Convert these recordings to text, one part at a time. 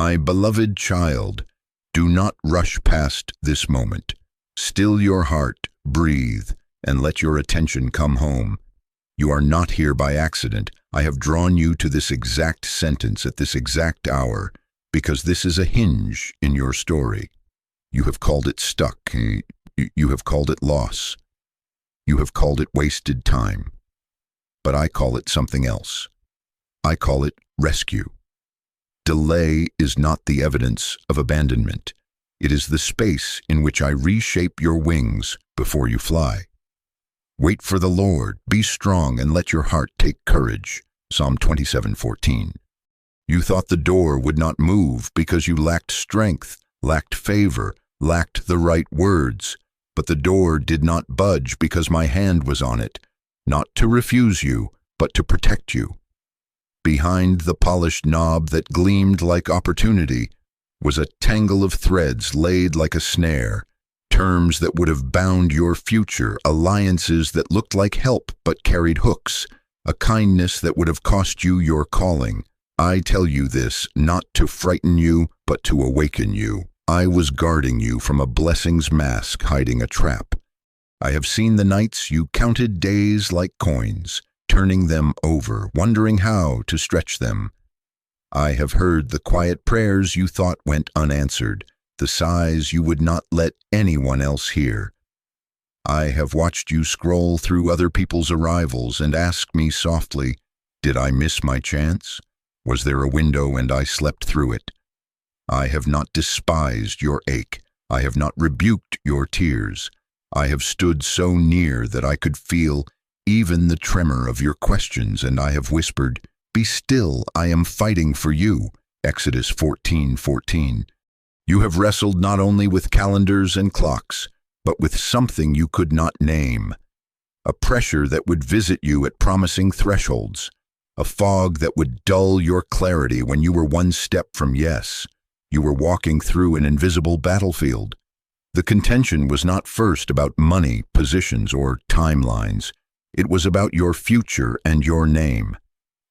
My beloved child, do not rush past this moment. Still your heart, breathe, and let your attention come home. You are not here by accident. I have drawn you to this exact sentence at this exact hour, because this is a hinge in your story. You have called it stuck. You have called it loss. You have called it wasted time. But I call it something else. I call it rescue. Delay is not the evidence of abandonment. It is the space in which I reshape your wings before you fly. Wait for the Lord, be strong, and let your heart take courage. Psalm 27:14. You thought the door would not move because you lacked strength, lacked favor, lacked the right words. But the door did not budge because my hand was on it, not to refuse you, but to protect you. Behind the polished knob that gleamed like opportunity was a tangle of threads laid like a snare, terms that would have bound your future, alliances that looked like help but carried hooks, a kindness that would have cost you your calling. I tell you this not to frighten you, but to awaken you. I was guarding you from a blessing's mask hiding a trap. I have seen the nights you counted days like coins, turning them over, wondering how to stretch them. I have heard the quiet prayers you thought went unanswered, the sighs you would not let anyone else hear. I have watched you scroll through other people's arrivals and ask me softly, did I miss my chance? Was there a window and I slept through it? I have not despised your ache. I have not rebuked your tears. I have stood so near that I could feel even the tremor of your questions, and I have whispered, be still, I am fighting for you. Exodus 14:14. You have wrestled not only with calendars and clocks, but with something you could not name. A pressure that would visit you at promising thresholds. A fog that would dull your clarity when you were one step from yes. You were walking through an invisible battlefield. The contention was not first about money, positions, or timelines. It was about your future and your name.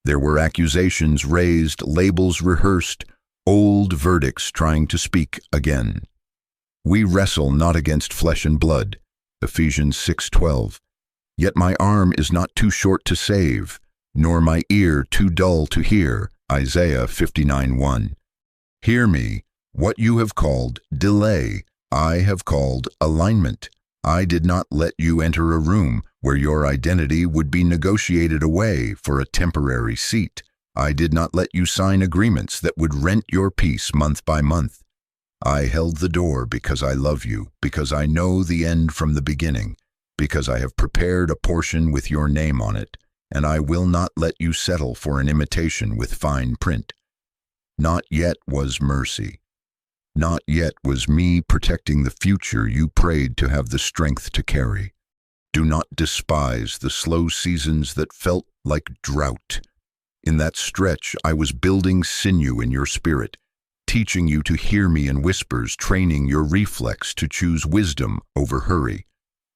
There were accusations raised, labels rehearsed, old verdicts trying to speak again. We wrestle not against flesh and blood. Ephesians 6:12. Yet my arm is not too short to save, nor my ear too dull to hear. Isaiah 59:1. Hear me, what you have called delay, I have called alignment. I did not let you enter a room where your identity would be negotiated away for a temporary seat. I did not let you sign agreements that would rent your peace month by month. I held the door because I love you, because I know the end from the beginning, because I have prepared a portion with your name on it, and I will not let you settle for an imitation with fine print. Not yet was mercy. Not yet was me protecting the future you prayed to have the strength to carry. Do not despise the slow seasons that felt like drought. In that stretch, I was building sinew in your spirit, teaching you to hear me in whispers, training your reflex to choose wisdom over hurry.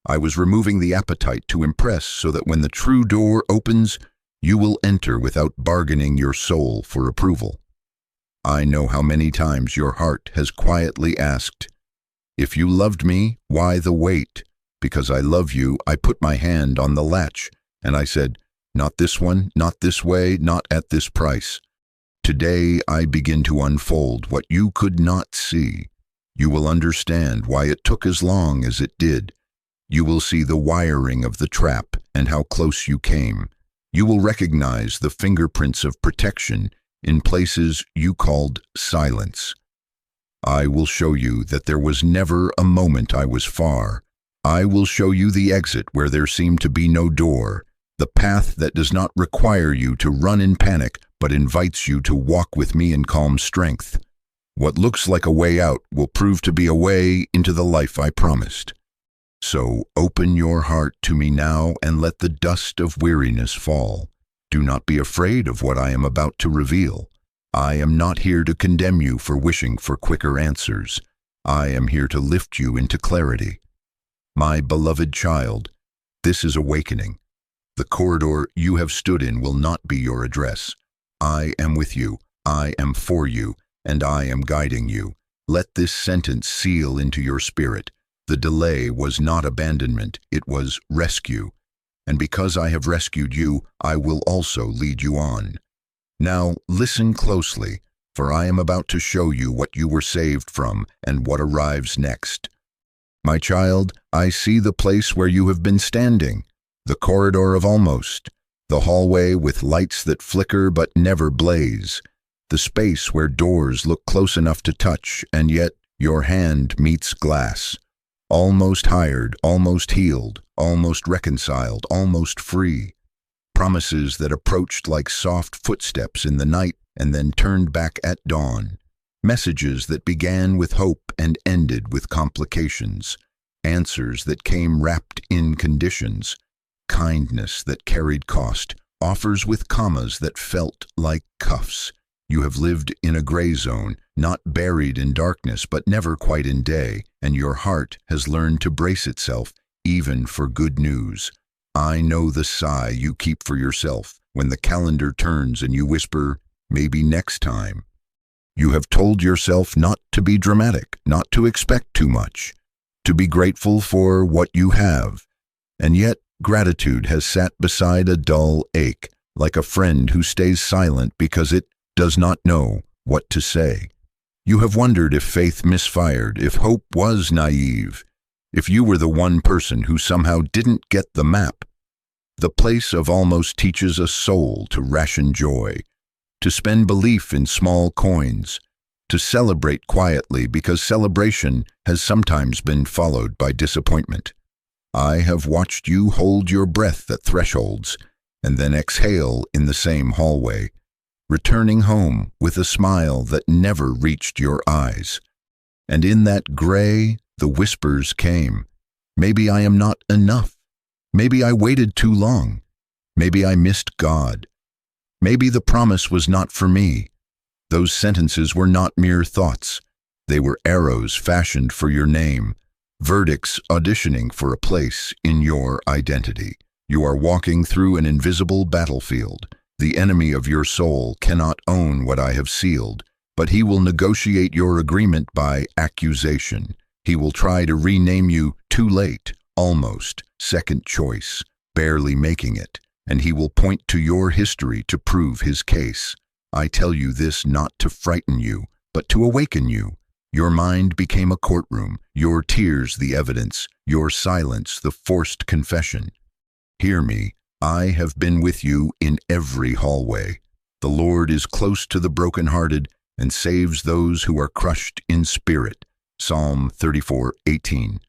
I was removing the appetite to impress so that when the true door opens, you will enter without bargaining your soul for approval. I know how many times your heart has quietly asked, if you loved me, why the wait? Because I love you, I put my hand on the latch, and I said, not this one, not this way, not at this price. Today I begin to unfold what you could not see. You will understand why it took as long as it did. You will see the wiring of the trap and how close you came. You will recognize the fingerprints of protection in places you called silence. I will show you that there was never a moment I was far. I will show you the exit where there seemed to be no door, the path that does not require you to run in panic, but invites you to walk with me in calm strength. What looks like a way out will prove to be a way into the life I promised. So open your heart to me now and let the dust of weariness fall. Do not be afraid of what I am about to reveal. I am not here to condemn you for wishing for quicker answers. I am here to lift you into clarity. My beloved child, this is awakening. The corridor you have stood in will not be your address. I am with you, I am for you, and I am guiding you. Let this sentence seal into your spirit. The delay was not abandonment, it was rescue. And because I have rescued you, I will also lead you on. Now listen closely, for I am about to show you what you were saved from and what arrives next. My child, I see the place where you have been standing, the corridor of almost, the hallway with lights that flicker but never blaze, the space where doors look close enough to touch and yet your hand meets glass. Almost hired, almost healed, almost reconciled, almost free. Promises that approached like soft footsteps in the night and then turned back at dawn. Messages that began with hope and ended with complications. Answers that came wrapped in conditions. Kindness that carried cost. Offers with commas that felt like cuffs. You have lived in a gray zone, not buried in darkness, but never quite in day, and your heart has learned to brace itself, even for good news. I know the sigh you keep for yourself when the calendar turns and you whisper, maybe next time. You have told yourself not to be dramatic, not to expect too much, to be grateful for what you have. And yet, gratitude has sat beside a dull ache, like a friend who stays silent because it does not know what to say. You have wondered if faith misfired, if hope was naive, if you were the one person who somehow didn't get the map. The place of almost teaches a soul to ration joy, to spend belief in small coins, to celebrate quietly because celebration has sometimes been followed by disappointment. I have watched you hold your breath at thresholds and then exhale in the same hallway, returning home with a smile that never reached your eyes. And in that gray, the whispers came. Maybe I am not enough. Maybe I waited too long. Maybe I missed God. Maybe the promise was not for me. Those sentences were not mere thoughts. They were arrows fashioned for your name, verdicts auditioning for a place in your identity. You are walking through an invisible battlefield. The enemy of your soul cannot own what I have sealed, but he will negotiate your agreement by accusation. He will try to rename you too late, almost, second choice, barely making it, and he will point to your history to prove his case. I tell you this not to frighten you, but to awaken you. Your mind became a courtroom, your tears the evidence, your silence the forced confession. Hear me. I have been with you in every hallway. The Lord is close to the brokenhearted and saves those who are crushed in spirit. Psalm 34:18.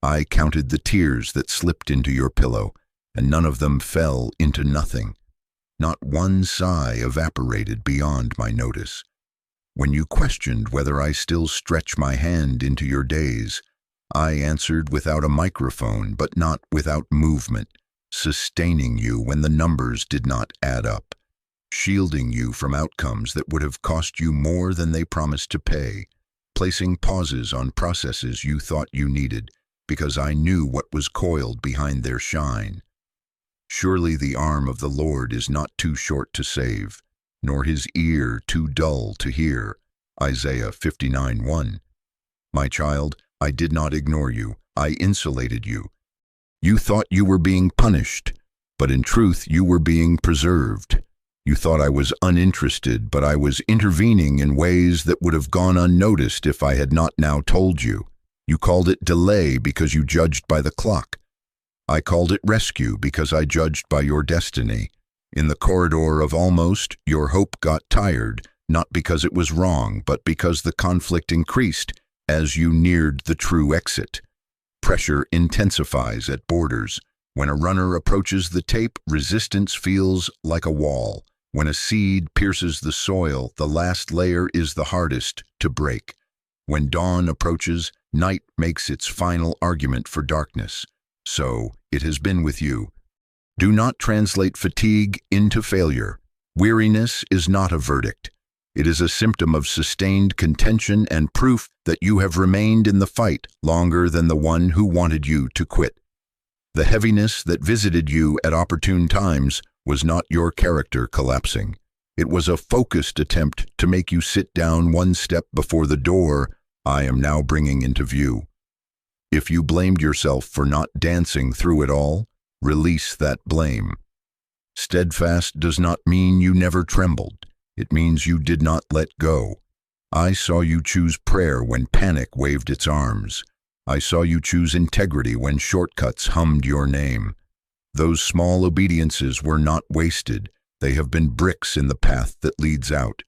I counted the tears that slipped into your pillow, and none of them fell into nothing. Not one sigh evaporated beyond my notice. When you questioned whether I still stretch my hand into your days, I answered without a microphone, but not without movement. Sustaining you when the numbers did not add up, shielding you from outcomes that would have cost you more than they promised to pay, placing pauses on processes you thought you needed, because I knew what was coiled behind their shine. Surely the arm of the Lord is not too short to save, nor his ear too dull to hear. Isaiah 59:1. My child, I did not ignore you, I insulated you. You thought you were being punished, but in truth you were being preserved. You thought I was uninterested, but I was intervening in ways that would have gone unnoticed if I had not now told you. You called it delay because you judged by the clock. I called it rescue because I judged by your destiny. In the corridor of almost, your hope got tired, not because it was wrong, but because the conflict increased as you neared the true exit. Pressure intensifies at borders. When a runner approaches the tape, resistance feels like a wall. When a seed pierces the soil, the last layer is the hardest to break. When dawn approaches, night makes its final argument for darkness. So, it has been with you. Do not translate fatigue into failure. Weariness is not a verdict. It is a symptom of sustained contention and proof that you have remained in the fight longer than the one who wanted you to quit. The heaviness that visited you at opportune times was not your character collapsing. It was a focused attempt to make you sit down one step before the door I am now bringing into view. If you blamed yourself for not dancing through it all, release that blame. Steadfast does not mean you never trembled. It means you did not let go. I saw you choose prayer when panic waved its arms. I saw you choose integrity when shortcuts hummed your name. Those small obediences were not wasted. They have been bricks in the path that leads out.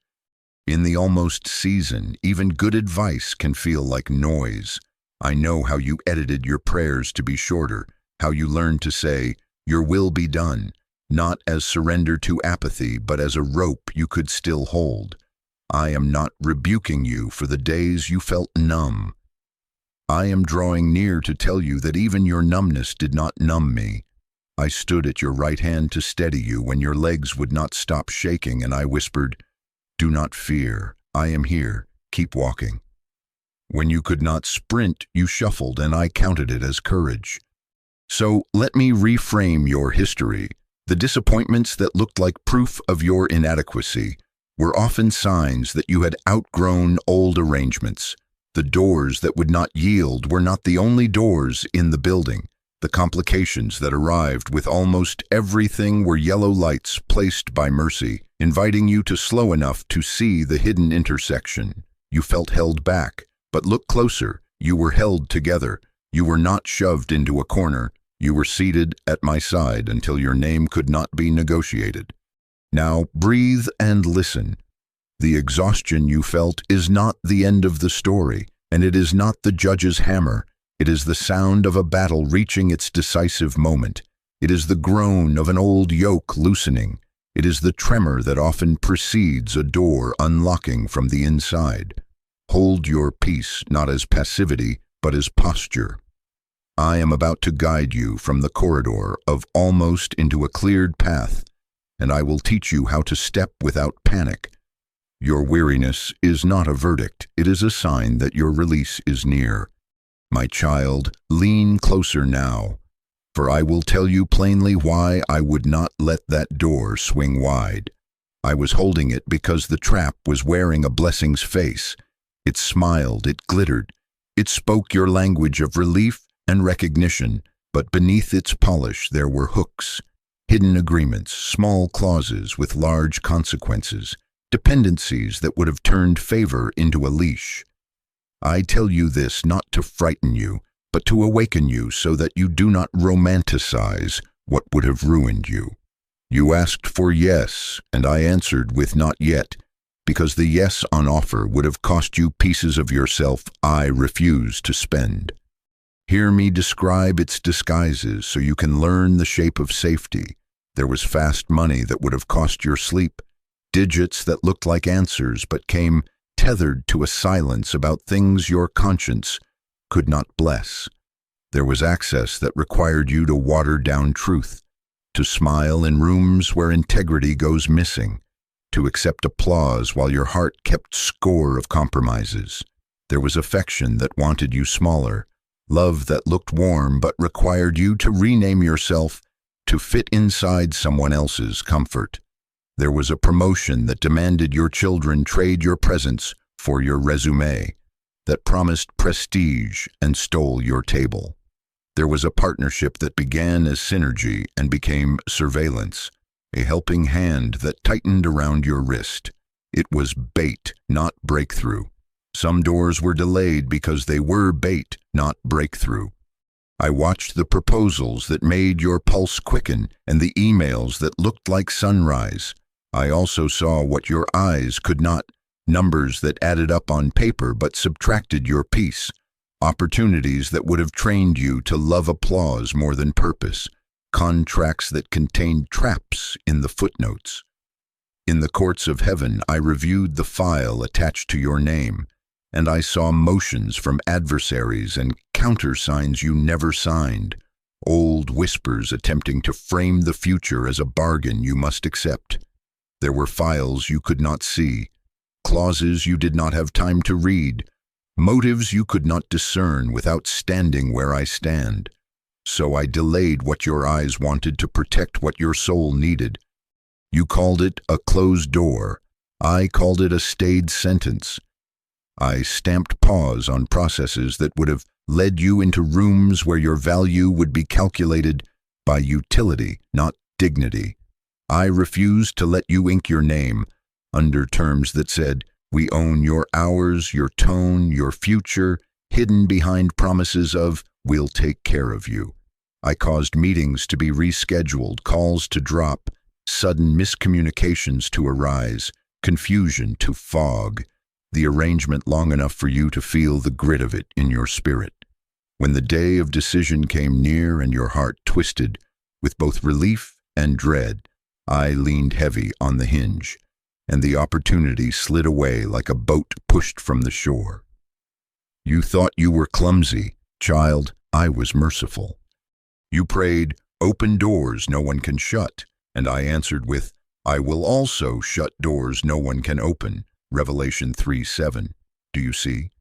In the almost season, even good advice can feel like noise. I know how you edited your prayers to be shorter, how you learned to say, "Your will be done," not as surrender to apathy, but as a rope you could still hold. I am not rebuking you for the days you felt numb. I am drawing near to tell you that even your numbness did not numb me. I stood at your right hand to steady you when your legs would not stop shaking, and I whispered, "Do not fear, I am here, keep walking." When you could not sprint, you shuffled, and I counted it as courage. So let me reframe your history. The disappointments that looked like proof of your inadequacy were often signs that you had outgrown old arrangements. The doors that would not yield were not the only doors in the building. The complications that arrived with almost everything were yellow lights placed by mercy, inviting you to slow enough to see the hidden intersection. You felt held back, but look closer. You were held together. You were not shoved into a corner. You were seated at my side until your name could not be negotiated. Now breathe and listen. The exhaustion you felt is not the end of the story, and it is not the judge's hammer. It is the sound of a battle reaching its decisive moment. It is the groan of an old yoke loosening. It is the tremor that often precedes a door unlocking from the inside. Hold your peace not as passivity, but as posture. I am about to guide you from the corridor of almost into a cleared path, and I will teach you how to step without panic. Your weariness is not a verdict. It is a sign that your release is near. My child, lean closer now, for I will tell you plainly why I would not let that door swing wide. I was holding it because the trap was wearing a blessing's face. It smiled, it glittered, it spoke your language of relief and recognition, but beneath its polish there were hooks, hidden agreements, small clauses with large consequences, dependencies that would have turned favor into a leash. I tell you this not to frighten you, but to awaken you so that you do not romanticize what would have ruined you. You asked for yes, and I answered with not yet, because the yes on offer would have cost you pieces of yourself I refuse to spend. Hear me describe its disguises so you can learn the shape of safety. There was fast money that would have cost your sleep, digits that looked like answers but came tethered to a silence about things your conscience could not bless. There was access that required you to water down truth, to smile in rooms where integrity goes missing, to accept applause while your heart kept score of compromises. There was affection that wanted you smaller, love that looked warm but required you to rename yourself to fit inside someone else's comfort. There was a promotion that demanded your children trade your presence for your resume, that promised prestige and stole your table. There was a partnership that began as synergy and became surveillance, a helping hand that tightened around your wrist. It was bait, not breakthrough. Some doors were delayed because they were bait, not breakthrough. I watched the proposals that made your pulse quicken and the emails that looked like sunrise. I also saw what your eyes could not, numbers that added up on paper but subtracted your peace, opportunities that would have trained you to love applause more than purpose, contracts that contained traps in the footnotes. In the courts of heaven, I reviewed the file attached to your name, and I saw motions from adversaries and countersigns you never signed, old whispers attempting to frame the future as a bargain you must accept. There were files you could not see, clauses you did not have time to read, motives you could not discern without standing where I stand. So I delayed what your eyes wanted to protect what your soul needed. You called it a closed door. I called it a stayed sentence. I stamped pause on processes that would have led you into rooms where your value would be calculated by utility, not dignity. I refused to let you ink your name under terms that said, "We own your hours, your tone, your future," hidden behind promises of, "We'll take care of you." I caused meetings to be rescheduled, calls to drop, sudden miscommunications to arise, confusion to fog, the arrangement long enough for you to feel the grit of it in your spirit. When the day of decision came near and your heart twisted with both relief and dread, I leaned heavy on the hinge, and the opportunity slid away like a boat pushed from the shore. You thought you were clumsy, child. I was merciful. You prayed, "Open doors no one can shut," and I answered with, "I will also shut doors no one can open." Revelation 3:7. Do you see?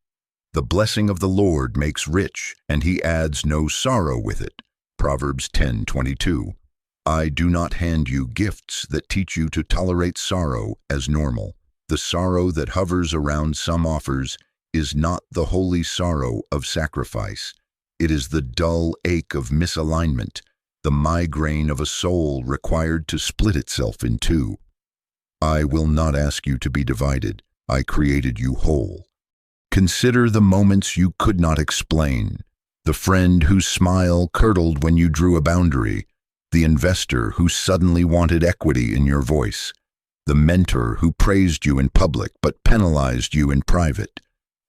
The blessing of the Lord makes rich, and he adds no sorrow with it. Proverbs 10:22. I do not hand you gifts that teach you to tolerate sorrow as normal. The sorrow that hovers around some offers is not the holy sorrow of sacrifice. It is the dull ache of misalignment, the migraine of a soul required to split itself in two. I will not ask you to be divided. I created you whole. Consider the moments you could not explain, the friend whose smile curdled when you drew a boundary, the investor who suddenly wanted equity in your voice, the mentor who praised you in public but penalized you in private,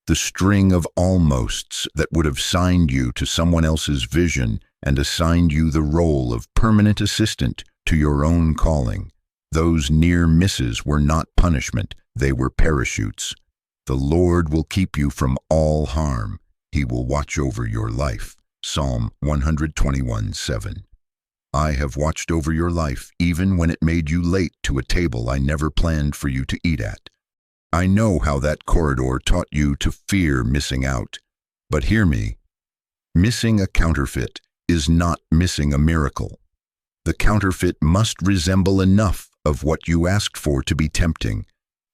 the string of almosts that would have signed you to someone else's vision and assigned you the role of permanent assistant to your own calling. Those near misses were not punishment, they were parachutes. The Lord will keep you from all harm. He will watch over your life. Psalm 121:7. I have watched over your life even when it made you late to a table I never planned for you to eat at. I know how that corridor taught you to fear missing out. But hear me. Missing a counterfeit is not missing a miracle. The counterfeit must resemble enough of what you asked for to be tempting.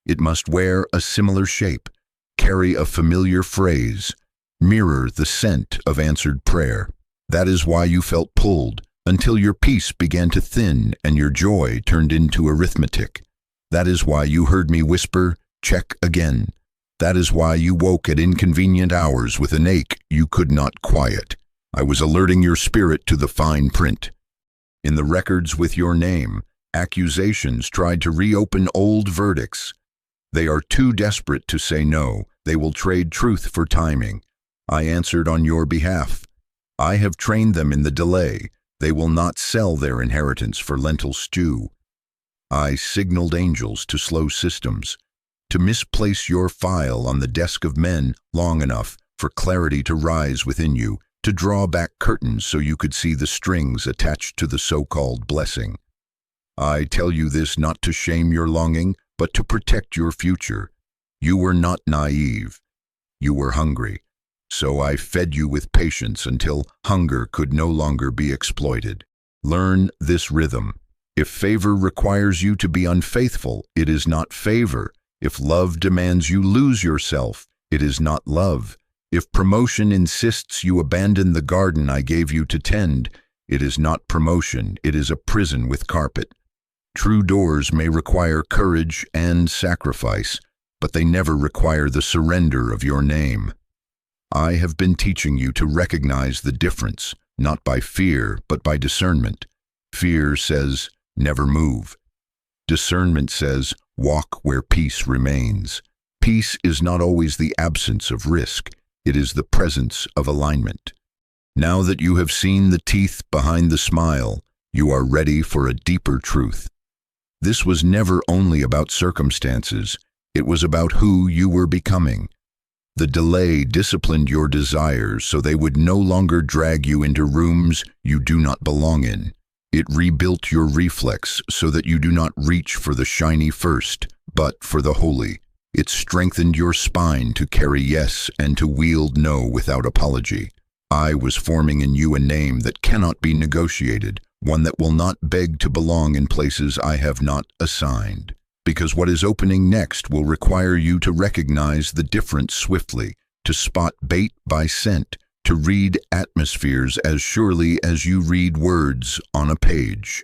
It must wear a similar shape, carry a familiar phrase, mirror the scent of answered prayer. That is why you felt pulled, until your peace began to thin and your joy turned into arithmetic. That is why you heard me whisper, "Check again." That is why you woke at inconvenient hours with an ache you could not quiet. I was alerting your spirit to the fine print. In the records with your name, accusations tried to reopen old verdicts. They are too desperate to say no. They will trade truth for timing. I answered on your behalf. I have trained them in the delay. They will not sell their inheritance for lentil stew. I signaled angels to slow systems, to misplace your file on the desk of men long enough for clarity to rise within you, to draw back curtains so you could see the strings attached to the so-called blessing. I tell you this not to shame your longing, but to protect your future. You were not naive. You were hungry. So I fed you with patience until hunger could no longer be exploited. Learn this rhythm. If favor requires you to be unfaithful, it is not favor. If love demands you lose yourself, it is not love. If promotion insists you abandon the garden I gave you to tend, it is not promotion, it is a prison with carpet. True doors may require courage and sacrifice, but they never require the surrender of your name. I have been teaching you to recognize the difference, not by fear, but by discernment. Fear says, never move. Discernment says, walk where peace remains. Peace is not always the absence of risk. It is the presence of alignment. Now that you have seen the teeth behind the smile, you are ready for a deeper truth. This was never only about circumstances. It was about who you were becoming. The delay disciplined your desires so they would no longer drag you into rooms you do not belong in. It rebuilt your reflex so that you do not reach for the shiny first, but for the holy. It strengthened your spine to carry yes and to wield no without apology. I was forming in you a name that cannot be negotiated, one that will not beg to belong in places I have not assigned. Because what is opening next will require you to recognize the difference swiftly, to spot bait by scent, to read atmospheres as surely as you read words on a page.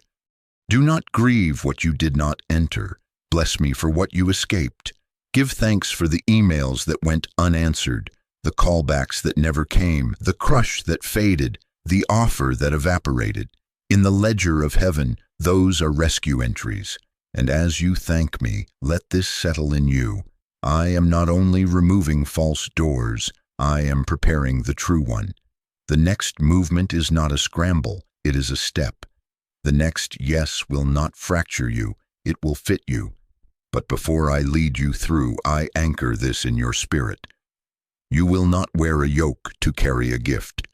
Do not grieve what you did not enter. Bless me for what you escaped. Give thanks for the emails that went unanswered, the callbacks that never came, the crush that faded, the offer that evaporated. In the ledger of heaven, those are rescue entries. And as you thank me, let this settle in you. I am not only removing false doors, I am preparing the true one. The next movement is not a scramble, it is a step. The next yes will not fracture you, it will fit you. But before I lead you through, I anchor this in your spirit. You will not wear a yoke to carry a gift.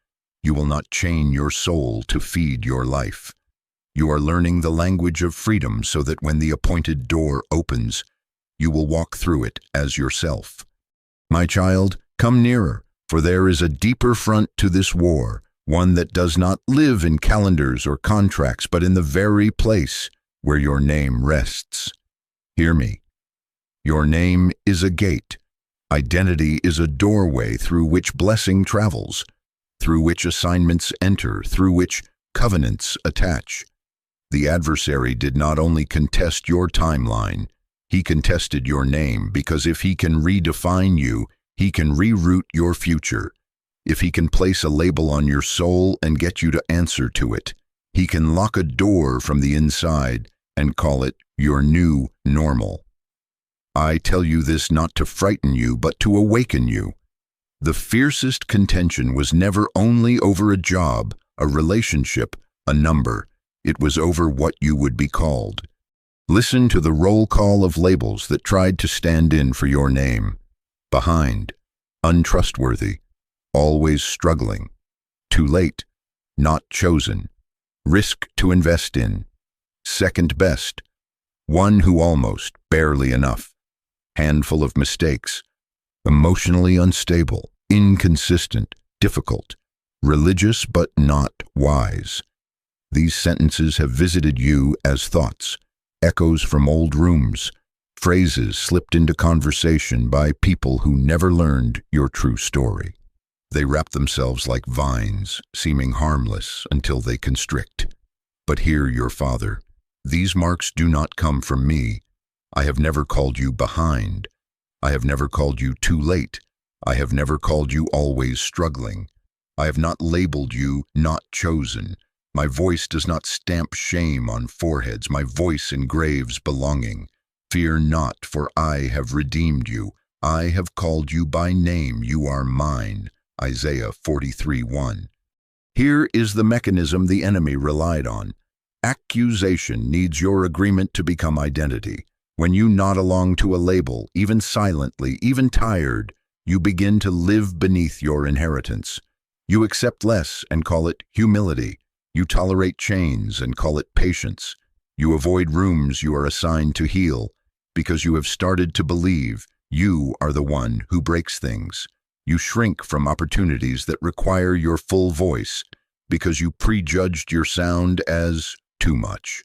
You will not chain your soul to feed your life. You are learning the language of freedom so that when the appointed door opens, you will walk through it as yourself. My child, come nearer, for there is a deeper front to this war, one that does not live in calendars or contracts, but in the very place where your name rests. Hear me. Your name is a gate. Identity is a doorway through which blessing travels, through which assignments enter, through which covenants attach. The adversary did not only contest your timeline, he contested your name, because if he can redefine you, he can reroute your future. If he can place a label on your soul and get you to answer to it, he can lock a door from the inside and call it your new normal. I tell you this not to frighten you, but to awaken you. The fiercest contention was never only over a job, a relationship, a number. It was over what you would be called. Listen to the roll call of labels that tried to stand in for your name. Behind, untrustworthy, always struggling, too late, not chosen, risk to invest in, second best, one who almost, barely enough, handful of mistakes, emotionally unstable, inconsistent, difficult, religious but not wise. These sentences have visited you as thoughts, echoes from old rooms, phrases slipped into conversation by people who never learned your true story. They wrap themselves like vines, seeming harmless until they constrict. But hear your Father. These marks do not come from me. I have never called you behind. I have never called you too late. I have never called you always struggling. I have not labeled you not chosen. My voice does not stamp shame on foreheads. My voice engraves belonging. Fear not, for I have redeemed you. I have called you by name. You are mine. Isaiah 43:1. Here is the mechanism the enemy relied on. Accusation needs your agreement to become identity. When you nod along to a label, even silently, even tired, you begin to live beneath your inheritance. You accept less and call it humility. You tolerate chains and call it patience. You avoid rooms you are assigned to heal because you have started to believe you are the one who breaks things. You shrink from opportunities that require your full voice because you prejudged your sound as too much.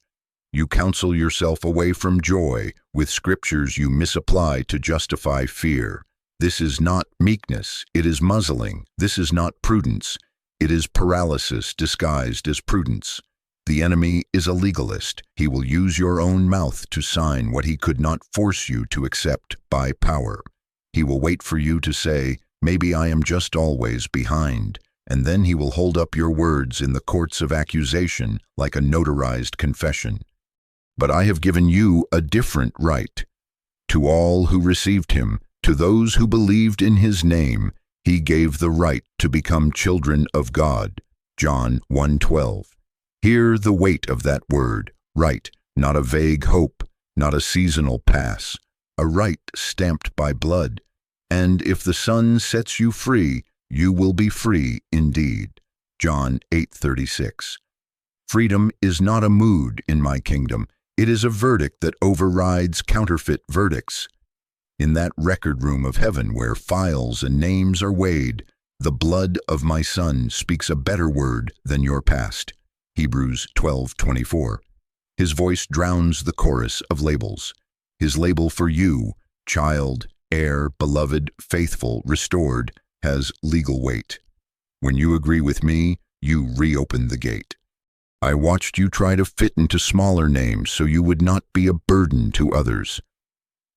You counsel yourself away from joy with scriptures you misapply to justify fear. This is not meekness, it is muzzling. This is not prudence. It is paralysis disguised as prudence. The enemy is a legalist. He will use your own mouth to sign what he could not force you to accept by power. He will wait for you to say, maybe I am just always behind, and then he will hold up your words in the courts of accusation like a notarized confession. But I have given you a different right. To all who received him, to those who believed in his name, he gave the right to become children of God. John 1:12. Hear the weight of that word, right, not a vague hope, not a seasonal pass, a right stamped by blood. And if the Son sets you free, you will be free indeed. John 8:36. Freedom is not a mood in my kingdom. It is a verdict that overrides counterfeit verdicts. In that record room of heaven where files and names are weighed, the blood of my Son speaks a better word than your past. Hebrews 12:24. His voice drowns the chorus of labels. His label for you, child, heir, beloved, faithful, restored, has legal weight. When you agree with me, you reopen the gate. I watched you try to fit into smaller names so you would not be a burden to others.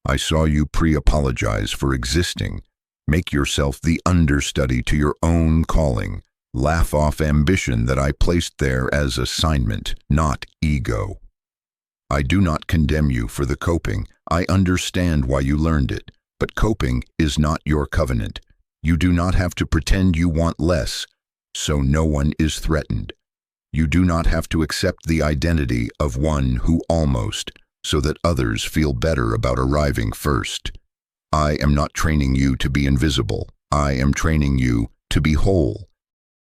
I saw you pre-apologize for existing, make yourself the understudy to your own calling, laugh off ambition that I placed there as assignment, not ego. I do not condemn you for the coping. I understand why you learned it, but coping is not your covenant. You do not have to pretend you want less, so no one is threatened. You do not have to accept the identity of one who almost, so that others feel better about arriving first. I am not training you to be invisible. I am training you to be whole.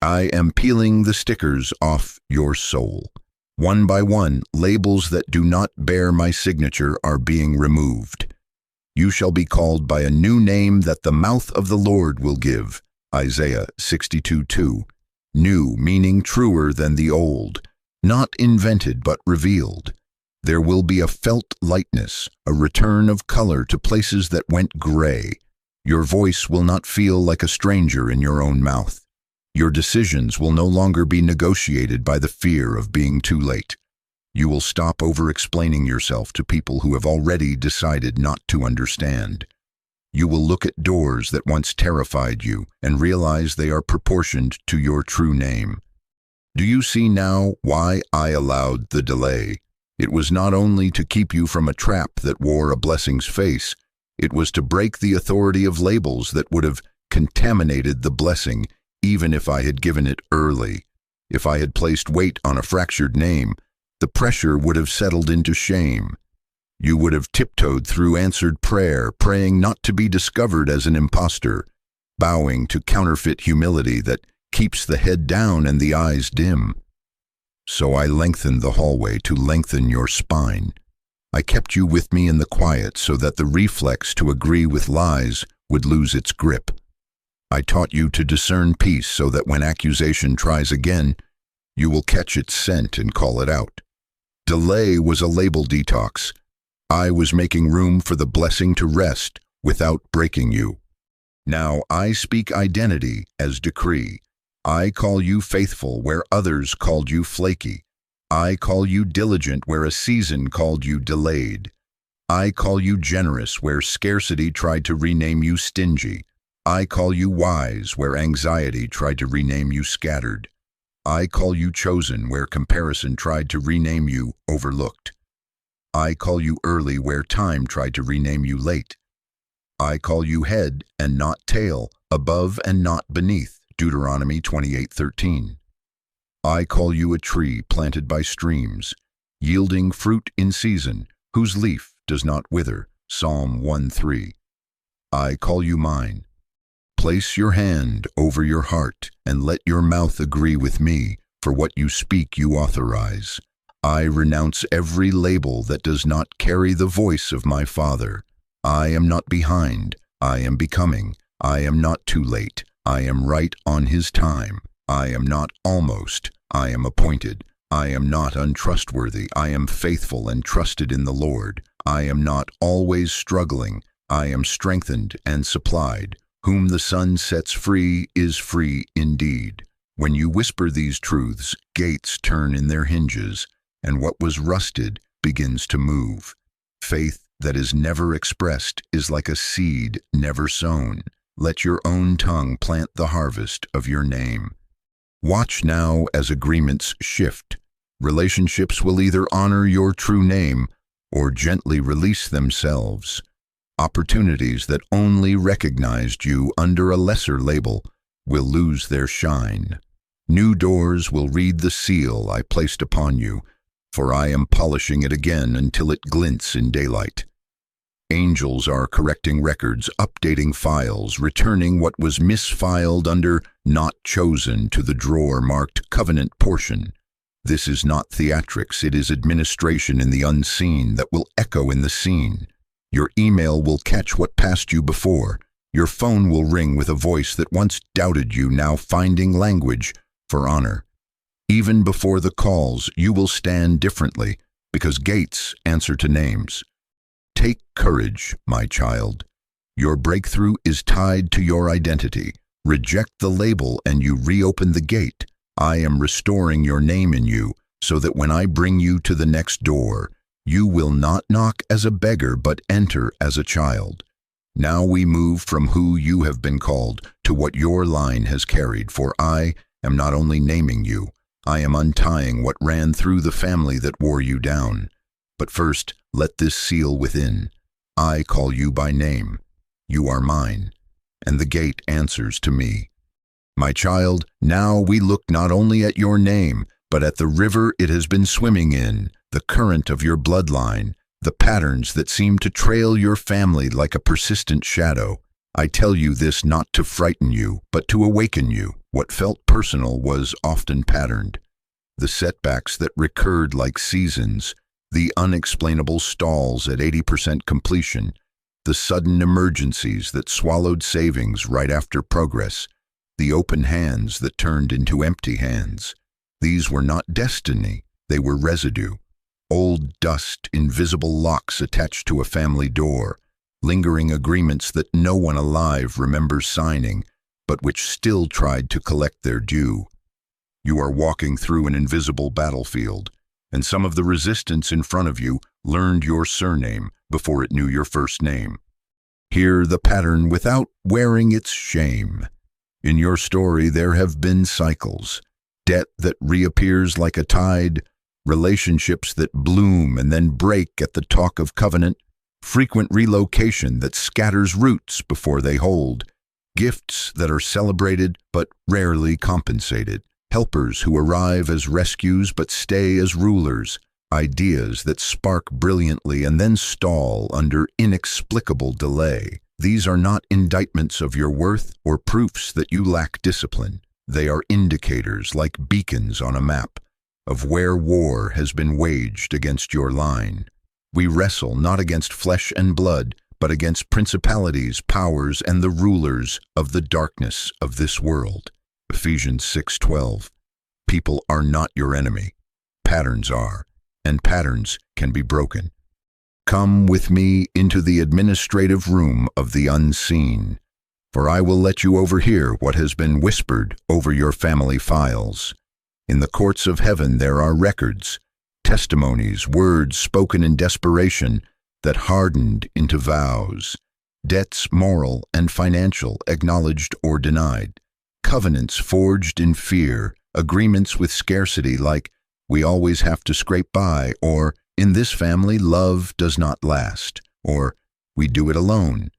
I am peeling the stickers off your soul. One by one, labels that do not bear my signature are being removed. You shall be called by a new name that the mouth of the Lord will give. Isaiah 62:2. New meaning truer than the old, not invented but revealed. There will be a felt lightness, a return of color to places that went gray. Your voice will not feel like a stranger in your own mouth. Your decisions will no longer be negotiated by the fear of being too late. You will stop over-explaining yourself to people who have already decided not to understand. You will look at doors that once terrified you and realize they are proportioned to your true name. Do you see now why I allowed the delay? It was not only to keep you from a trap that wore a blessing's face, it was to break the authority of labels that would have contaminated the blessing even if I had given it early. If I had placed weight on a fractured name, the pressure would have settled into shame. You would have tiptoed through answered prayer, praying not to be discovered as an imposter, bowing to counterfeit humility that keeps the head down and the eyes dim. So I lengthened the hallway to lengthen your spine. I kept you with me in the quiet so that the reflex to agree with lies would lose its grip. I taught you to discern peace so that when accusation tries again, you will catch its scent and call it out. Delay was a label detox. I was making room for the blessing to rest without breaking you. Now I speak identity as decree. I call you faithful where others called you flaky. I call you diligent where a season called you delayed. I call you generous where scarcity tried to rename you stingy. I call you wise where anxiety tried to rename you scattered. I call you chosen where comparison tried to rename you overlooked. I call you early where time tried to rename you late. I call you head and not tail, above and not beneath. Deuteronomy 28:13. I call you a tree planted by streams, yielding fruit in season, whose leaf does not wither. Psalm 1:3. I call you mine. Place your hand over your heart and let your mouth agree with me, for what you speak you authorize. I renounce every label that does not carry the voice of my Father. I am not behind, I am becoming. I am not too late, I am right on His time. I am not almost, I am appointed. I am not untrustworthy, I am faithful and trusted in the Lord. I am not always struggling, I am strengthened and supplied. Whom the Son sets free is free indeed. When you whisper these truths, gates turn in their hinges, and what was rusted begins to move. Faith that is never expressed is like a seed never sown. Let your own tongue plant the harvest of your name. Watch now as agreements shift. Relationships will either honor your true name or gently release themselves. Opportunities that only recognized you under a lesser label will lose their shine. New doors will read the seal I placed upon you, for I am polishing it again until it glints in daylight. Angels are correcting records, updating files, returning what was misfiled under not chosen to the drawer marked covenant portion. This is not theatrics, it is administration in the unseen that will echo in the scene. Your email will catch what passed you before. Your phone will ring with a voice that once doubted you, now finding language for honor. Even before the calls, you will stand differently, because gates answer to names. Take courage, my child. Your breakthrough is tied to your identity. Reject the label and you reopen the gate. I am restoring your name in you, so that when I bring you to the next door, you will not knock as a beggar but enter as a child. Now we move from who you have been called to what your line has carried, for I am not only naming you, I am untying what ran through the family that wore you down. But first, let this seal within. I call you by name. You are mine, and the gate answers to me. My child, now we look not only at your name, but at the river it has been swimming in, the current of your bloodline, the patterns that seem to trail your family like a persistent shadow. I tell you this not to frighten you, but to awaken you. What felt personal was often patterned. The setbacks that recurred like seasons, the unexplainable stalls at 80% completion, the sudden emergencies that swallowed savings right after progress, the open hands that turned into empty hands. These were not destiny, they were residue. Old dust, invisible locks attached to a family door, lingering agreements that no one alive remembers signing, but which still tried to collect their due. You are walking through an invisible battlefield, and some of the resistance in front of you learned your surname before it knew your first name. Hear the pattern without wearing its shame. In your story there have been cycles, debt that reappears like a tide, relationships that bloom and then break at the talk of covenant, frequent relocation that scatters roots before they hold, gifts that are celebrated but rarely compensated, helpers who arrive as rescues but stay as rulers, ideas that spark brilliantly and then stall under inexplicable delay. These are not indictments of your worth or proofs that you lack discipline. They are indicators, like beacons on a map, of where war has been waged against your line. We wrestle not against flesh and blood, but against principalities, powers, and the rulers of the darkness of this world. Ephesians 6:12. People are not your enemy. Patterns are, and patterns can be broken. Come with me into the administrative room of the unseen, for I will let you overhear what has been whispered over your family files. In the courts of heaven there are records, testimonies, words spoken in desperation that hardened into vows, debts moral and financial acknowledged or denied, covenants forged in fear, agreements with scarcity like, we always have to scrape by, or in this family love does not last, or we do it alone,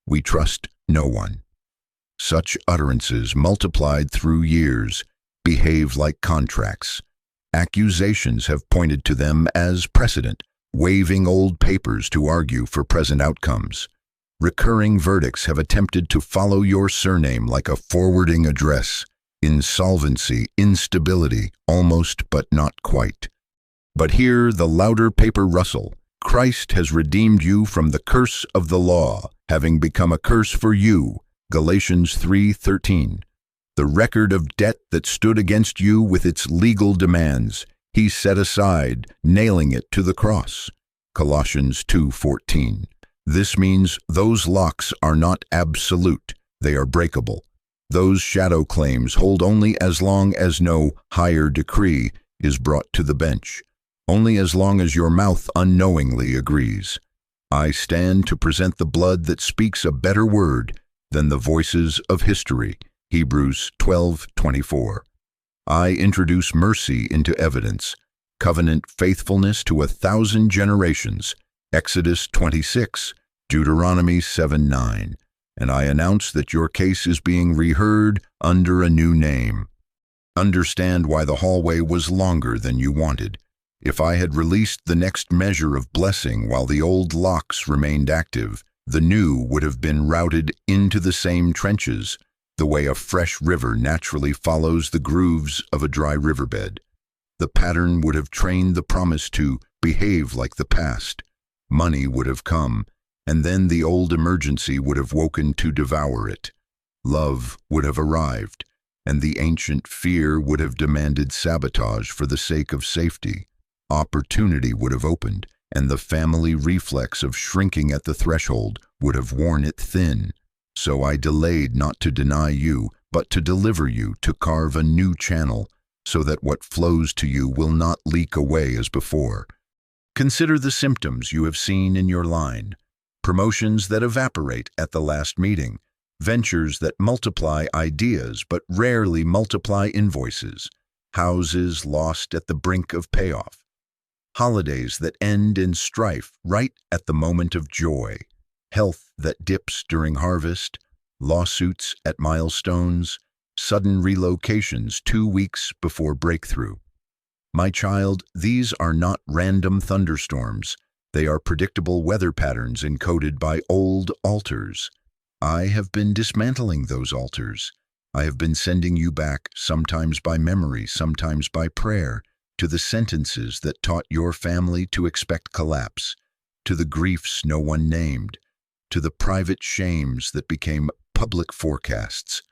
we trust no one. Such utterances multiplied through years behave like contracts. Accusations have pointed to them as precedent, waving old papers to argue for present outcomes. Recurring verdicts have attempted to follow your surname like a forwarding address. Insolvency, instability, almost but not quite. But hear the louder paper rustle. Christ has redeemed you from the curse of the law, having become a curse for you. Galatians 3:13. The record of debt that stood against you with its legal demands, he set aside, nailing it to the cross. Colossians 2:14. This means those locks are not absolute, they are breakable. Those shadow claims hold only as long as no higher decree is brought to the bench, only as long as your mouth unknowingly agrees. I stand to present the blood that speaks a better word than the voices of history. Hebrews 12:24. I introduce mercy into evidence, covenant faithfulness to 1,000 generations, Exodus 26, Deuteronomy 7:9, and I announce that your case is being reheard under a new name. Understand why the hallway was longer than you wanted. If I had released the next measure of blessing while the old locks remained active, the new would have been routed into the same trenches, the way a fresh river naturally follows the grooves of a dry riverbed. The pattern would have trained the promise to behave like the past. Money would have come, and then the old emergency would have woken to devour it. Love would have arrived, and the ancient fear would have demanded sabotage for the sake of safety. Opportunity would have opened, and the family reflex of shrinking at the threshold would have worn it thin. So I delayed, not to deny you, but to deliver you, to carve a new channel, so that what flows to you will not leak away as before. Consider the symptoms you have seen in your line: promotions that evaporate at the last meeting, ventures that multiply ideas but rarely multiply invoices, houses lost at the brink of payoff, holidays that end in strife right at the moment of joy, health that dips during harvest, lawsuits at milestones, sudden relocations 2 weeks before breakthrough. My child, these are not random thunderstorms. They are predictable weather patterns encoded by old altars. I have been dismantling those altars. I have been sending you back, sometimes by memory, sometimes by prayer, to the sentences that taught your family to expect collapse, to the griefs no one named, to the private shames that became public forecasts.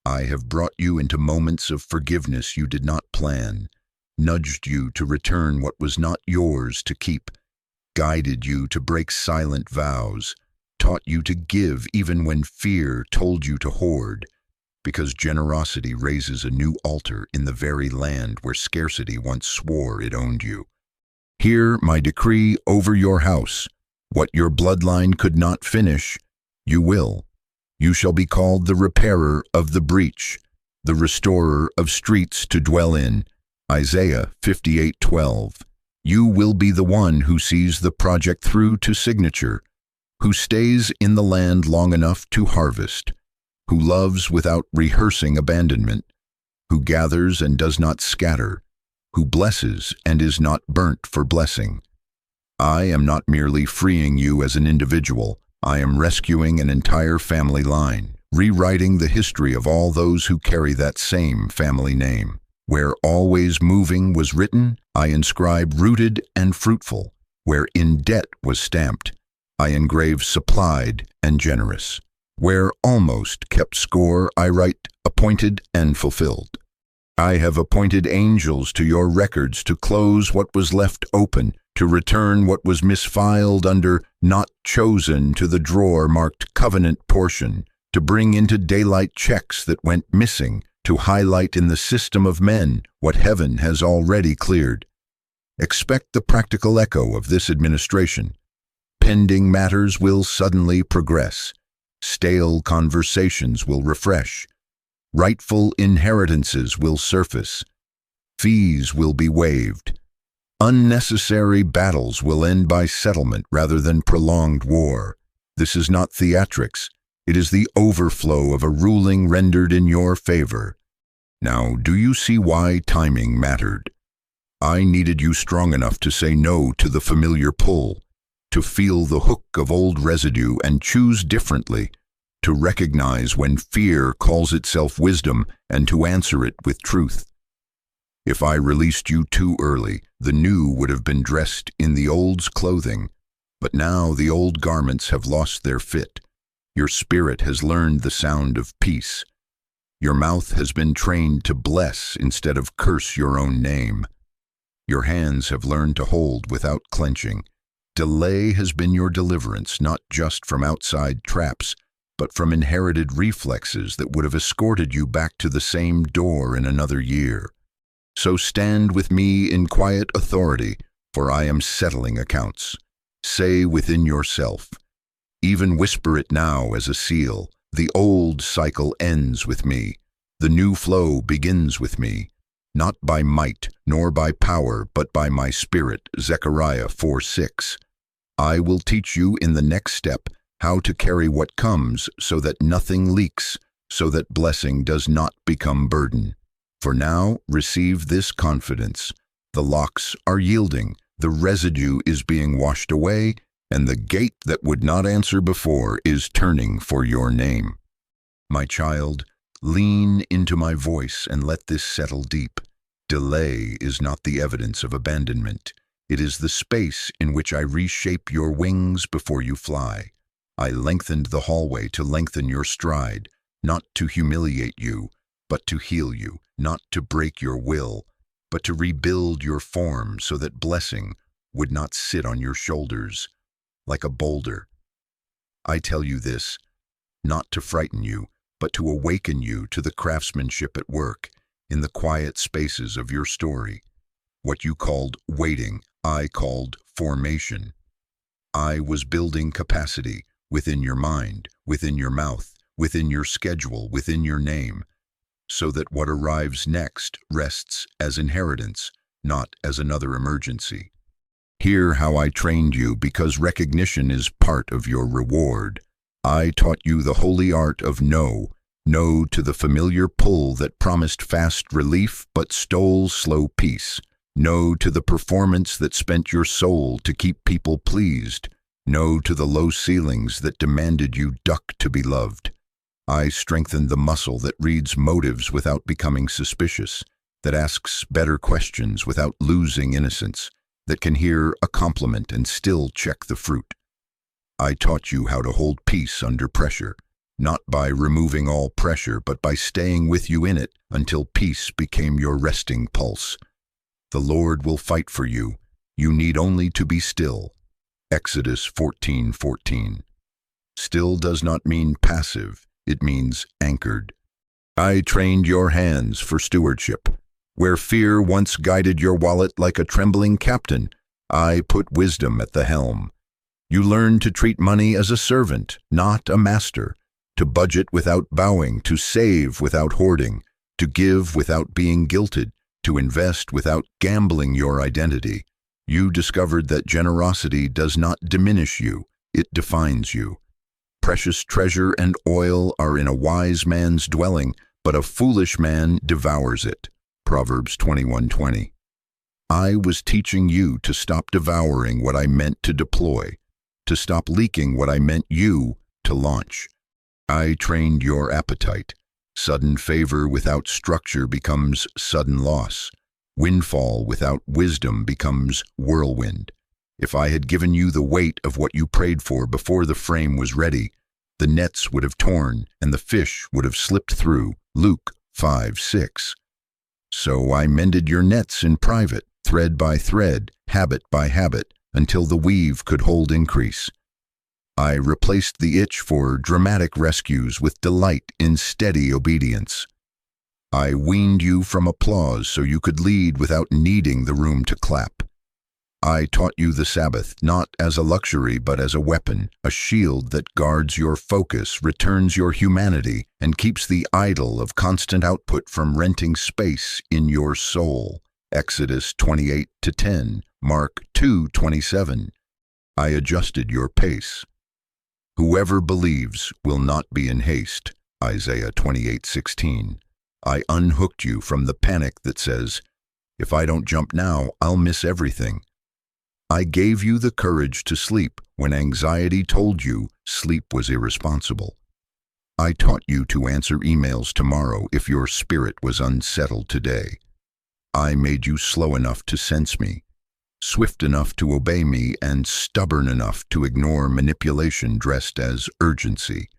I have brought you into moments of forgiveness you did not plan, nudged you to return what was not yours to keep, guided you to break silent vows, taught you to give even when fear told you to hoard, because generosity raises a new altar in the very land where scarcity once swore it owned you. Hear my decree over your house. What your bloodline could not finish, you will. You shall be called the repairer of the breach, the restorer of streets to dwell in. Isaiah 58:12. You will be the one who sees the project through to signature, who stays in the land long enough to harvest, who loves without rehearsing abandonment, who gathers and does not scatter, who blesses and is not burnt for blessing. I am not merely freeing you as an individual. I am rescuing an entire family line, rewriting the history of all those who carry that same family name. Where always moving was written, I inscribe rooted and fruitful. Where in debt was stamped, I engrave supplied and generous. Where almost kept score, I write appointed and fulfilled. I have appointed angels to your records to close what was left open, to return what was misfiled under not chosen to the drawer marked covenant portion, to bring into daylight checks that went missing, to highlight in the system of men what heaven has already cleared. Expect the practical echo of this administration. Pending matters will suddenly progress. Stale conversations will refresh. Rightful inheritances will surface. Fees will be waived. Unnecessary battles will end by settlement rather than prolonged war. This is not theatrics. It is the overflow of a ruling rendered in your favor. Now, do you see why timing mattered? I needed you strong enough to say no to the familiar pull, to feel the hook of old residue and choose differently, to recognize when fear calls itself wisdom and to answer it with truth. If I released you too early, the new would have been dressed in the old's clothing, but now the old garments have lost their fit. Your spirit has learned the sound of peace. Your mouth has been trained to bless instead of curse your own name. Your hands have learned to hold without clenching. Delay has been your deliverance, not just from outside traps, but from inherited reflexes that would have escorted you back to the same door in another year. So stand with me in quiet authority, for I am settling accounts. Say within yourself, even whisper it now as a seal, the old cycle ends with me. The new flow begins with me, not by might nor by power, but by my spirit. Zechariah 4:6. I will teach you in the next step how to carry what comes so that nothing leaks, so that blessing does not become burden. For now, receive this confidence. The locks are yielding, the residue is being washed away, and the gate that would not answer before is turning for your name. My child, lean into my voice and let this settle deep. Delay is not the evidence of abandonment. It is the space in which I reshape your wings before you fly. I lengthened the hallway to lengthen your stride, not to humiliate you, but to heal you, not to break your will, but to rebuild your form so that blessing would not sit on your shoulders like a boulder. I tell you this, not to frighten you, but to awaken you to the craftsmanship at work in the quiet spaces of your story. What you called waiting, I called formation. I was building capacity within your mind, within your mouth, within your schedule, within your name, so that what arrives next rests as inheritance, not as another emergency. Hear how I trained you, because recognition is part of your reward. I taught you the holy art of no to the familiar pull that promised fast relief but stole slow peace. No to the performance that spent your soul to keep people pleased. No to the low ceilings that demanded you duck to be loved. I strengthened the muscle that reads motives without becoming suspicious, that asks better questions without losing innocence, that can hear a compliment and still check the fruit. I taught you how to hold peace under pressure, not by removing all pressure, but by staying with you in it until peace became your resting pulse. The Lord will fight for you. You need only to be still. Exodus 14:14. Still does not mean passive. It means anchored. I trained your hands for stewardship. Where fear once guided your wallet like a trembling captain, I put wisdom at the helm. You learned to treat money as a servant, not a master, to budget without bowing, to save without hoarding, to give without being guilted, to invest without gambling your identity. You discovered that generosity does not diminish you, it defines you. Precious treasure and oil are in a wise man's dwelling, but a foolish man devours it. Proverbs 21:20. I was teaching you to stop devouring what I meant to deploy, to stop leaking what I meant you to launch. I trained your appetite. Sudden favor without structure becomes sudden loss. Windfall without wisdom becomes whirlwind. If I had given you the weight of what you prayed for before the frame was ready, the nets would have torn and the fish would have slipped through. Luke 5:6. So I mended your nets in private, thread by thread, habit by habit, until the weave could hold increase. I replaced the itch for dramatic rescues with delight in steady obedience. I weaned you from applause so you could lead without needing the room to clap. I taught you the Sabbath, not as a luxury but as a weapon, a shield that guards your focus, returns your humanity, and keeps the idol of constant output from renting space in your soul. Exodus 28:10, Mark 2:27. I adjusted your pace. Whoever believes will not be in haste. Isaiah 28:16. I unhooked you from the panic that says, if I don't jump now, I'll miss everything. I gave you the courage to sleep when anxiety told you sleep was irresponsible. I taught you to answer emails tomorrow if your spirit was unsettled today. I made you slow enough to sense me, swift enough to obey me, and stubborn enough to ignore manipulation dressed as urgency.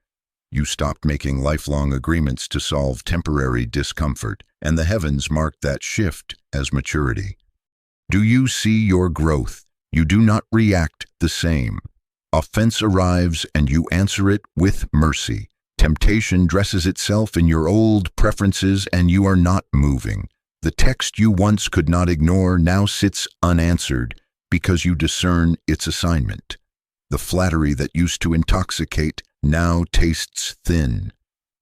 You stopped making lifelong agreements to solve temporary discomfort, and the heavens marked that shift as maturity. Do you see your growth? You do not react the same. Offense arrives and you answer it with mercy. Temptation dresses itself in your old preferences and you are not moving. The text you once could not ignore now sits unanswered because you discern its assignment. The flattery that used to intoxicate now tastes thin.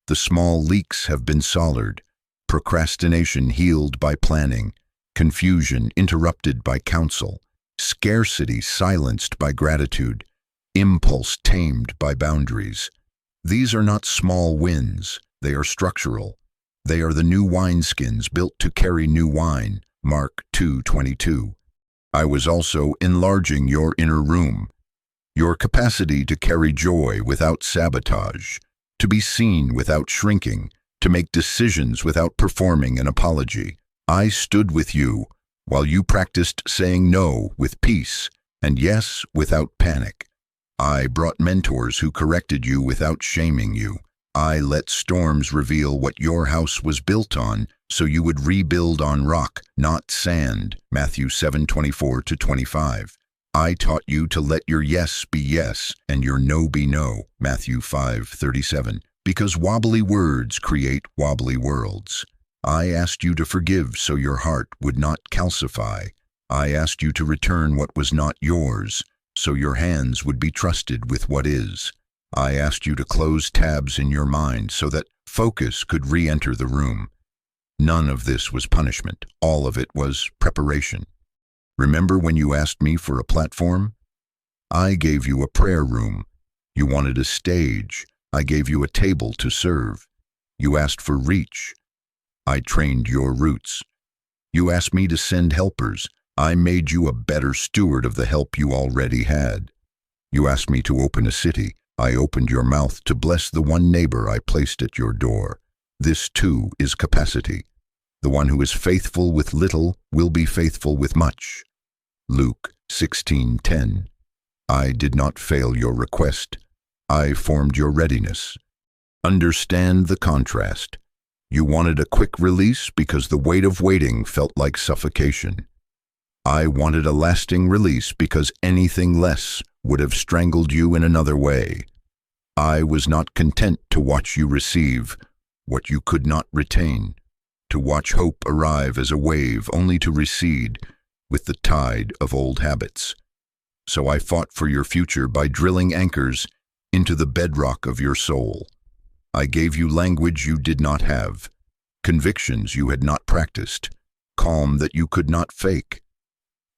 The small leaks have been soldered, procrastination healed by planning, confusion interrupted by counsel, scarcity silenced by gratitude, impulse tamed by boundaries. These are not small wins, they are structural. They are the new wineskins built to carry new wine. Mark 2:22. I was also enlarging your inner room, your capacity to carry joy without sabotage, to be seen without shrinking, to make decisions without performing an apology. I stood with you while you practiced saying no with peace and yes without panic. I brought mentors who corrected you without shaming you, I let storms reveal what your house was built on, so you would rebuild on rock, not sand. Matthew 7:24-25. I taught you to let your yes be yes and your no be no. Matthew 5:37. Because wobbly words create wobbly worlds. I asked you to forgive so your heart would not calcify. I asked you to return what was not yours, so your hands would be trusted with what is. I asked you to close tabs in your mind so that focus could re-enter the room. None of this was punishment. All of it was preparation. Remember when you asked me for a platform? I gave you a prayer room. You wanted a stage. I gave you a table to serve. You asked for reach. I trained your roots. You asked me to send helpers. I made you a better steward of the help you already had. You asked me to open a city. I opened your mouth to bless the one neighbor I placed at your door. This too is capacity. The one who is faithful with little will be faithful with much. Luke 16:10. I did not fail your request. I formed your readiness. Understand the contrast. You wanted a quick release because the weight of waiting felt like suffocation. I wanted a lasting release because anything less would have strangled you in another way. I was not content to watch you receive what you could not retain, to watch hope arrive as a wave only to recede with the tide of old habits. So I fought for your future by drilling anchors into the bedrock of your soul. I gave you language you did not have, convictions you had not practiced, calm that you could not fake.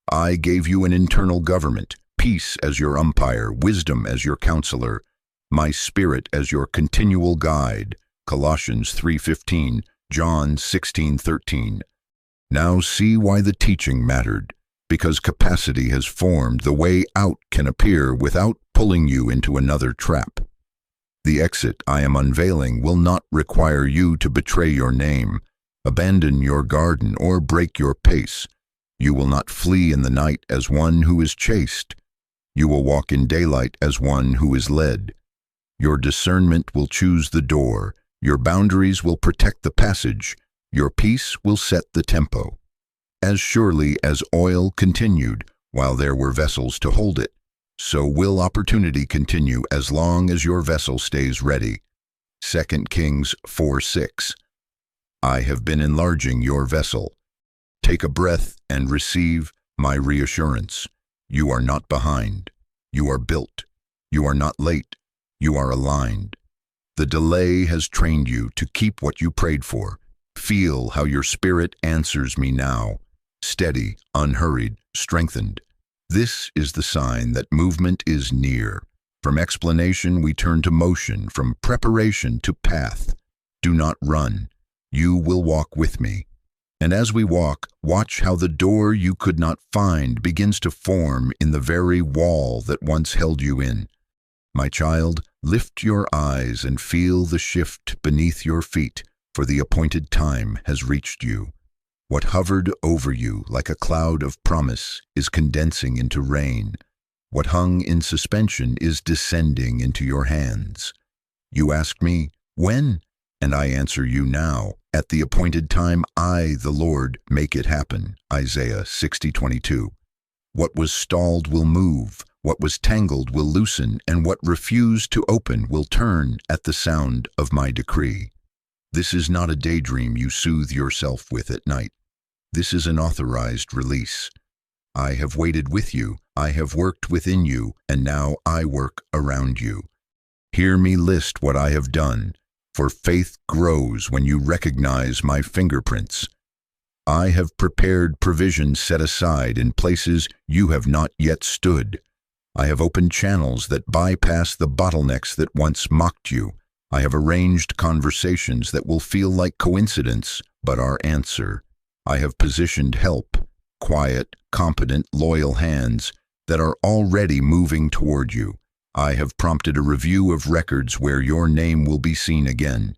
I gave you an internal government, peace as your umpire, wisdom as your counselor, my spirit as your continual guide. Colossians 3:15, John 16:13. Now see why the teaching mattered. Because capacity has formed, the way out can appear without pulling you into another trap. The exit I am unveiling will not require you to betray your name, abandon your garden, or break your pace. You will not flee in the night as one who is chased. You will walk in daylight as one who is led. Your discernment will choose the door. Your boundaries will protect the passage. Your peace will set the tempo. As surely as oil continued while there were vessels to hold it, so will opportunity continue as long as your vessel stays ready. 2 Kings 4:6. I have been enlarging your vessel. Take a breath and receive my reassurance. You are not behind. You are built. You are not late. You are aligned. The delay has trained you to keep what you prayed for. Feel how your spirit answers me now. Steady, unhurried, strengthened. This is the sign that movement is near. From explanation we turn to motion, from preparation to path. Do not run. You will walk with me. And as we walk, watch how the door you could not find begins to form in the very wall that once held you in. My child, lift your eyes and feel the shift beneath your feet, for the appointed time has reached you. What hovered over you like a cloud of promise is condensing into rain. What hung in suspension is descending into your hands. You ask me, when? And I answer you now. At the appointed time, I, the Lord, make it happen. Isaiah 60:22. What was stalled will move. What was tangled will loosen, and what refused to open will turn at the sound of my decree. This is not a daydream you soothe yourself with at night. This is an authorized release. I have waited with you, I have worked within you, and now I work around you. Hear me list what I have done, for faith grows when you recognize my fingerprints. I have prepared provisions set aside in places you have not yet stood. I have opened channels that bypass the bottlenecks that once mocked you. I have arranged conversations that will feel like coincidence, but are answer. I have positioned help, quiet, competent, loyal hands that are already moving toward you. I have prompted a review of records where your name will be seen again.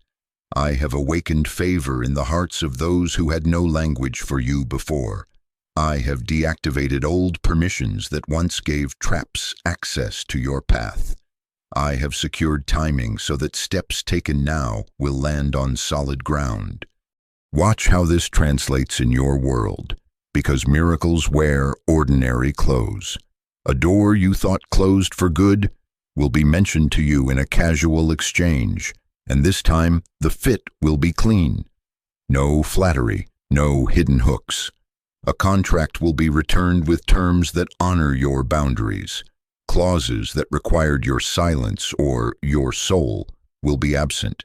I have awakened favor in the hearts of those who had no language for you before. I have deactivated old permissions that once gave traps access to your path. I have secured timing so that steps taken now will land on solid ground. Watch how this translates in your world, because miracles wear ordinary clothes. A door you thought closed for good will be mentioned to you in a casual exchange, and this time the fit will be clean. No flattery, no hidden hooks. A contract will be returned with terms that honor your boundaries. Clauses that required your silence or your soul will be absent.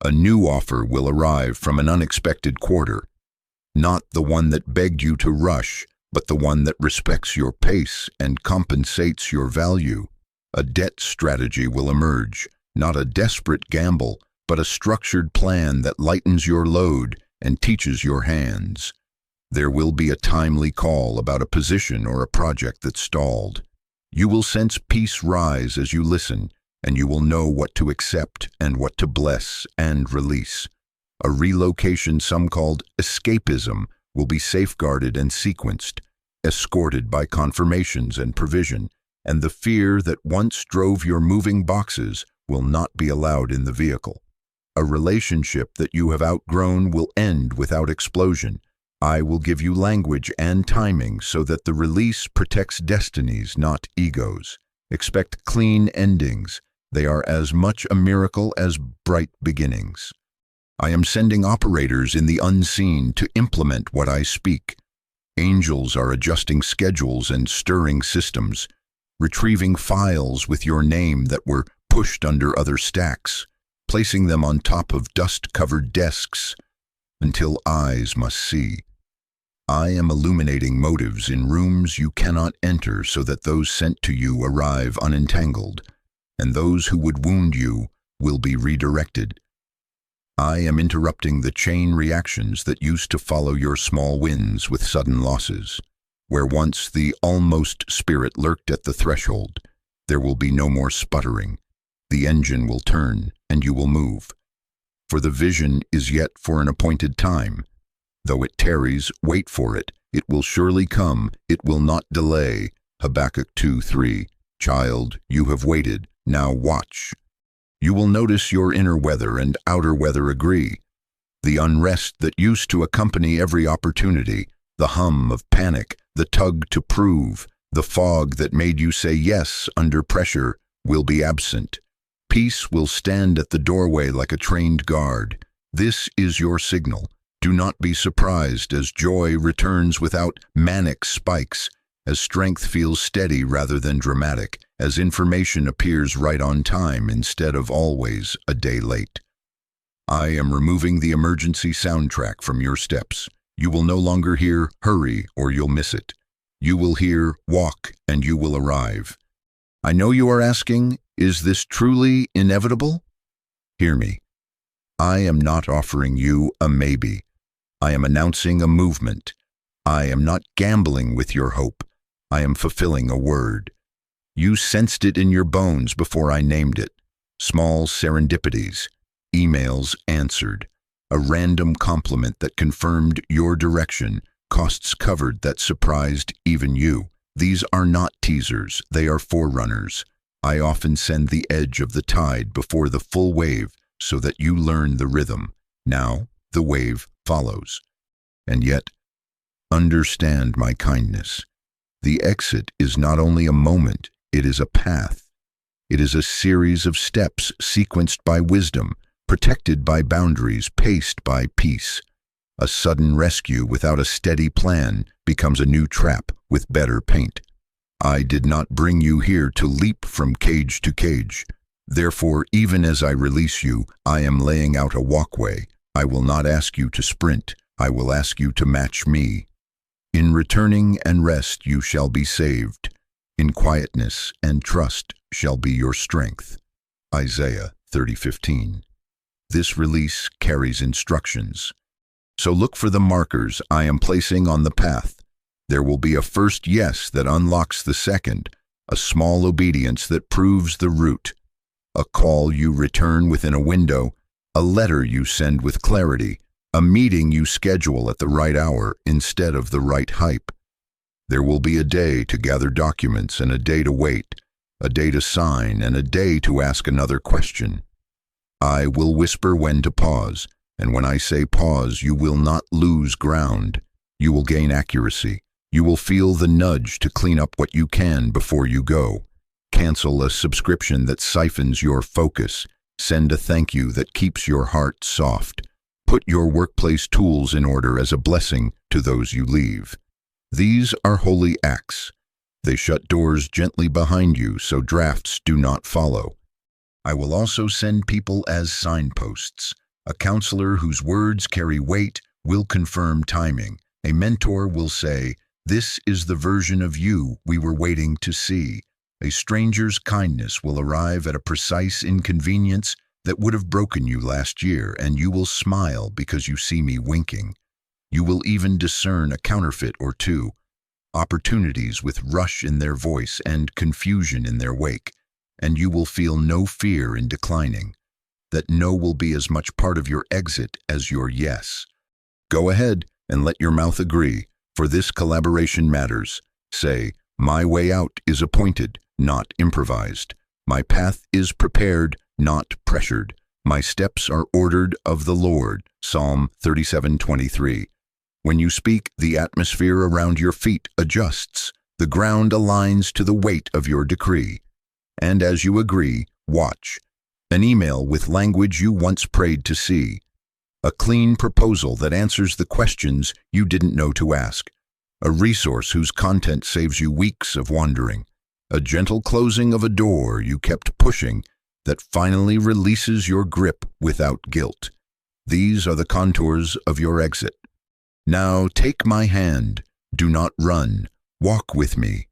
A new offer will arrive from an unexpected quarter, not the one that begged you to rush, but the one that respects your pace and compensates your value. A debt strategy will emerge, not a desperate gamble, but a structured plan that lightens your load and teaches your hands. There will be a timely call about a position or a project that stalled. You will sense peace rise as you listen, and you will know what to accept and what to bless and release. A relocation some called escapism will be safeguarded and sequenced, escorted by confirmations and provision, and the fear that once drove your moving boxes will not be allowed in the vehicle. A relationship that you have outgrown will end without explosion. I will give you language and timing so that the release protects destinies, not egos. Expect clean endings. They are as much a miracle as bright beginnings. I am sending operators in the unseen to implement what I speak. Angels are adjusting schedules and stirring systems, retrieving files with your name that were pushed under other stacks, placing them on top of dust-covered desks until eyes must see. I am illuminating motives in rooms you cannot enter so that those sent to you arrive unentangled, and those who would wound you will be redirected. I am interrupting the chain reactions that used to follow your small wins with sudden losses. Where once the almost spirit lurked at the threshold, there will be no more sputtering. The engine will turn, and you will move. For the vision is yet for an appointed time. Though it tarries, wait for it. It will surely come. It will not delay. Habakkuk 2:3. Child, you have waited. Now watch. You will notice your inner weather and outer weather agree. The unrest that used to accompany every opportunity, the hum of panic, the tug to prove, the fog that made you say yes under pressure will be absent. Peace will stand at the doorway like a trained guard. This is your signal. Do not be surprised as joy returns without manic spikes, as strength feels steady rather than dramatic, as information appears right on time instead of always a day late. I am removing the emergency soundtrack from your steps. You will no longer hear hurry or you'll miss it. You will hear walk and you will arrive. I know you are asking, is this truly inevitable? Hear me. I am not offering you a maybe. I am announcing a movement. I am not gambling with your hope. I am fulfilling a word. You sensed it in your bones before I named it. Small serendipities, emails answered, a random compliment that confirmed your direction, costs covered that surprised even you. These are not teasers, they are forerunners. I often send the edge of the tide before the full wave so that you learn the rhythm. Now, the wave follows. And yet, understand my kindness. The exit is not only a moment, it is a path. It is a series of steps sequenced by wisdom, protected by boundaries, paced by peace. A sudden rescue without a steady plan becomes a new trap with better paint. I did not bring you here to leap from cage to cage. Therefore, even as I release you, I am laying out a walkway. I will not ask you to sprint. I will ask you to match me. In returning and rest you shall be saved. In quietness and trust shall be your strength. Isaiah 30:15. This release carries instructions. So look for the markers I am placing on the path. There will be a first yes that unlocks the second, a small obedience that proves the route, a call you return within a window, a letter you send with clarity, a meeting you schedule at the right hour instead of the right hype. There will be a day to gather documents and a day to wait, a day to sign, and a day to ask another question. I will whisper when to pause, and when I say pause, you will not lose ground. You will gain accuracy. You will feel the nudge to clean up what you can before you go. Cancel a subscription that siphons your focus. Send a thank you that keeps your heart soft. Put your workplace tools in order as a blessing to those you leave. These are holy acts. They shut doors gently behind you so drafts do not follow. I will also send people as signposts. A counselor whose words carry weight will confirm timing. A mentor will say, "This is the version of you we were waiting to see." A stranger's kindness will arrive at a precise inconvenience that would have broken you last year, and you will smile because you see me winking. You will even discern a counterfeit or two, opportunities with rush in their voice and confusion in their wake, and you will feel no fear in declining. That no will be as much part of your exit as your yes. Go ahead and let your mouth agree, for this collaboration matters. Say, "My way out is appointed, not improvised. My path is prepared, not pressured. My steps are ordered of the Lord." Psalm 37:23. When you speak, the atmosphere around your feet adjusts. The ground aligns to the weight of your decree. And as you agree, watch. An email with language you once prayed to see. A clean proposal that answers the questions you didn't know to ask. A resource whose content saves you weeks of wandering. A gentle closing of a door you kept pushing that finally releases your grip without guilt. These are the contours of your exit. Now take my hand. Do not run. Walk with me.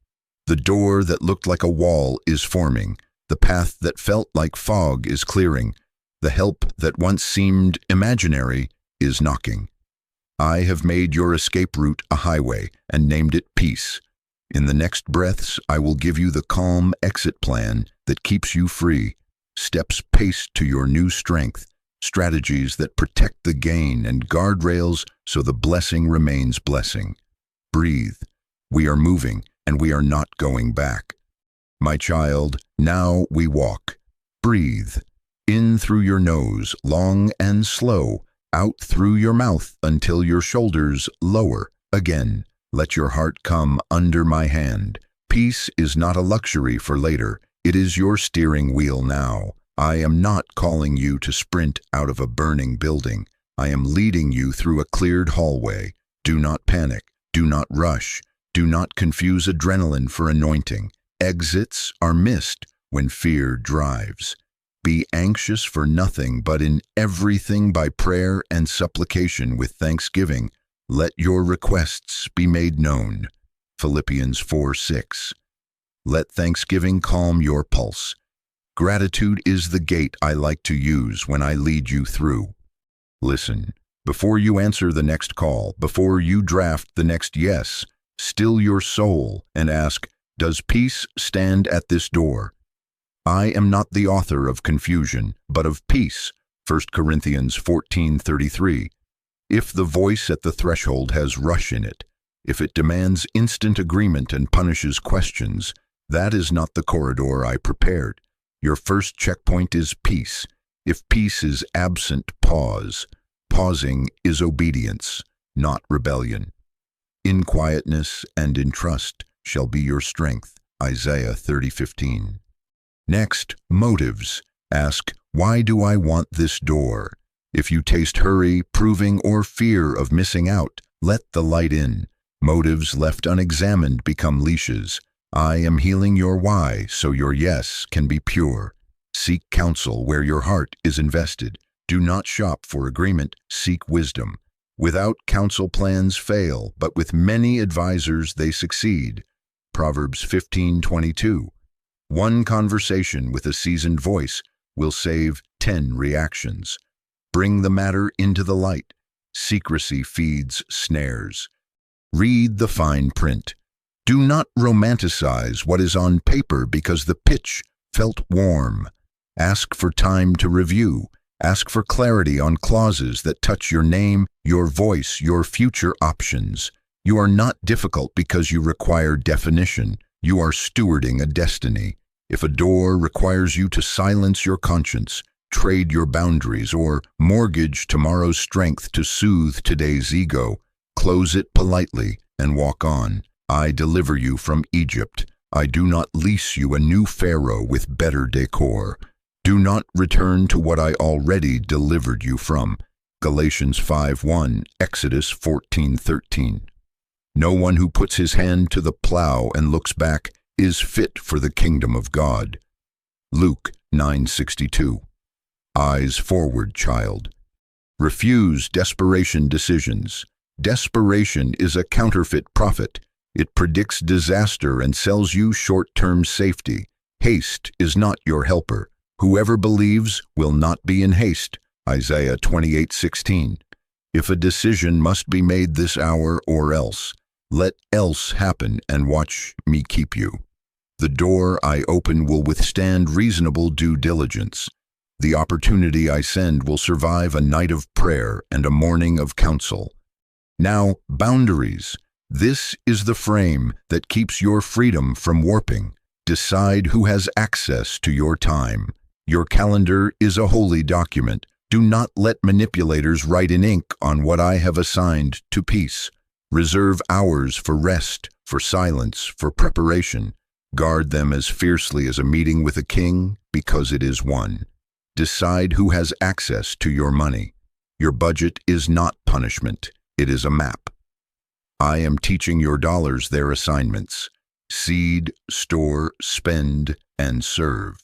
The door that looked like a wall is forming. The path that felt like fog is clearing. The help that once seemed imaginary is knocking. I have made your escape route a highway and named it peace. In the next breaths, I will give you the calm exit plan that keeps you free. Steps paced to your new strength. Strategies that protect the gain, and guardrails so the blessing remains blessing. Breathe. We are moving, and we are not going back. My child, now we walk. Breathe. In through your nose, long and slow. Out through your mouth until your shoulders lower. Again, let your heart come under my hand. Peace is not a luxury for later. It is your steering wheel now. I am not calling you to sprint out of a burning building. I am leading you through a cleared hallway. Do not panic. Do not rush. Do not confuse adrenaline for anointing. Exits are missed when fear drives. Be anxious for nothing, but in everything by prayer and supplication with thanksgiving. Let your requests be made known. Philippians 4:6. Let thanksgiving calm your pulse. Gratitude is the gate I like to use when I lead you through. Listen, before you answer the next call, before you draft the next yes, still your soul and ask, does peace stand at this door? I am not the author of confusion, but of peace. 1 Corinthians 14:33. If the voice at the threshold has rush in it, if it demands instant agreement and punishes questions, that is not the corridor I prepared. Your first checkpoint is peace. If peace is absent, pause. Pausing is obedience, not rebellion. In quietness and in trust shall be your strength. Isaiah 30:15. Next, motives. Ask, why do I want this door? If you taste hurry, proving, or fear of missing out, let the light in. Motives left unexamined become leashes. I am healing your why so your yes can be pure. Seek counsel where your heart is invested. Do not shop for agreement, seek wisdom. Without counsel, plans fail, but with many advisors they succeed. Proverbs 15:22. One conversation with a seasoned voice will save 10 reactions. Bring the matter into the light. Secrecy feeds snares. Read the fine print. Do not romanticize what is on paper because the pitch felt warm. Ask for time to review. Ask for clarity on clauses that touch your name, your voice, your future options. You are not difficult because you require definition. You are stewarding a destiny. If a door requires you to silence your conscience, trade your boundaries, or mortgage tomorrow's strength to soothe today's ego, close it politely and walk on. I deliver you from Egypt. I do not lease you a new Pharaoh with better decor. Do not return to what I already delivered you from. Galatians 5:1, Exodus 14:13. No one who puts his hand to the plow and looks back is fit for the kingdom of God. Luke 9:62. Eyes forward, child. Refuse desperation decisions. Desperation is a counterfeit prophet. It predicts disaster and sells you short-term safety. Haste is not your helper. Whoever believes will not be in haste. Isaiah 28:16. If a decision must be made this hour or else, let else happen and watch me keep you. The door I open will withstand reasonable due diligence. The opportunity I send will survive a night of prayer and a morning of counsel. Now, boundaries. This is the frame that keeps your freedom from warping. Decide who has access to your time. Your calendar is a holy document. Do not let manipulators write in ink on what I have assigned to peace. Reserve hours for rest, for silence, for preparation. Guard them as fiercely as a meeting with a king, because it is one. Decide who has access to your money. Your budget is not punishment. It is a map. I am teaching your dollars their assignments. Seed, store, spend, and serve.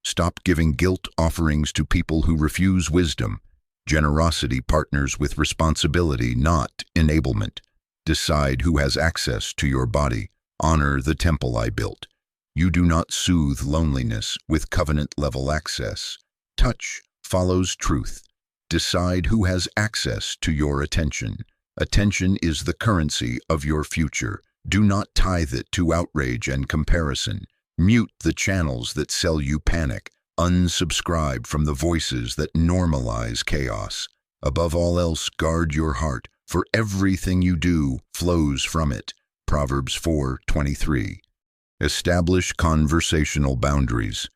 Stop giving guilt offerings to people who refuse wisdom. Generosity partners with responsibility, not enablement. Decide who has access to your body. Honor the temple I built. You do not soothe loneliness with covenant-level access. Touch follows truth. Decide who has access to your attention. Attention is the currency of your future. Do not tithe it to outrage and comparison. Mute the channels that sell you panic. Unsubscribe from the voices that normalize chaos. Above all else, guard your heart, for everything you do flows from it. Proverbs 4:23. Establish conversational boundaries.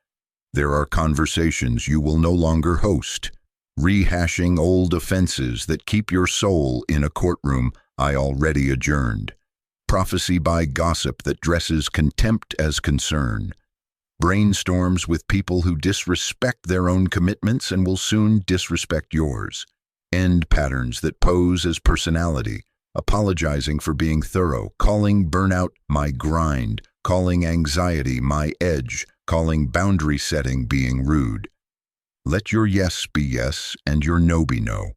There are conversations you will no longer host. Rehashing old offenses that keep your soul in a courtroom I already adjourned. Prophecy by gossip that dresses contempt as concern. Brainstorms with people who disrespect their own commitments and will soon disrespect yours. End patterns that pose as personality. Apologizing for being thorough. Calling burnout my grind. Calling anxiety my edge. Calling boundary setting being rude. Let your yes be yes and your no be no.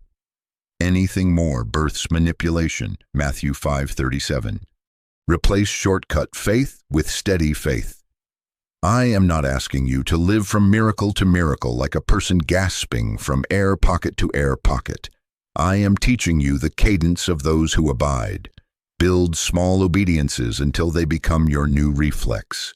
Anything more births manipulation. Matthew 5:37. Replace shortcut faith with steady faith. I am not asking you to live from miracle to miracle like a person gasping from air pocket to air pocket. I am teaching you the cadence of those who abide. Build small obediences until they become your new reflex.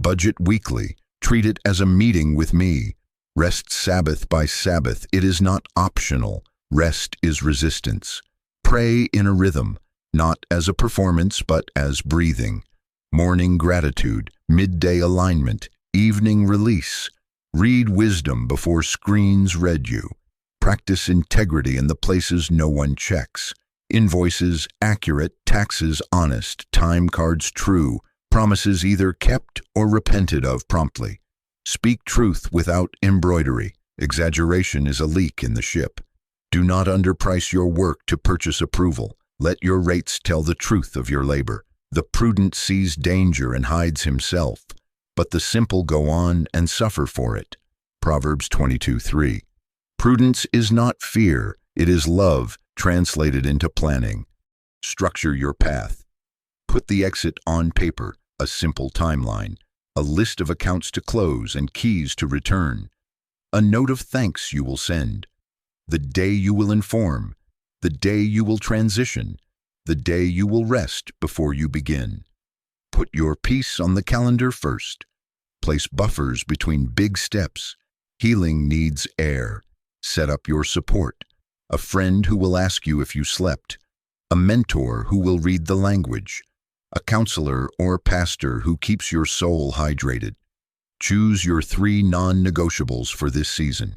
Budget weekly. Treat it as a meeting with me. Rest Sabbath by Sabbath. It is not optional. Rest is resistance. Pray in a rhythm, not as a performance, but as breathing. Morning gratitude, midday alignment, evening release. Read wisdom before screens read you. Practice integrity in the places no one checks. Invoices accurate, taxes honest, time cards true, promises either kept or repented of promptly. Speak truth without embroidery. Exaggeration is a leak in the ship. Do not underprice your work to purchase approval. Let your rates tell the truth of your labor. The prudent sees danger and hides himself, but the simple go on and suffer for it. Proverbs 22:3. Prudence is not fear, it is love translated into planning. Structure your path. Put the exit on paper, a simple timeline, a list of accounts to close and keys to return. A note of thanks you will send. The day you will inform. The day you will transition. The day you will rest before you begin. Put your peace on the calendar first. Place buffers between big steps. Healing needs air. Set up your support. A friend who will ask you if you slept. A mentor who will read the language. A counselor or pastor who keeps your soul hydrated. Choose your 3 non-negotiables for this season.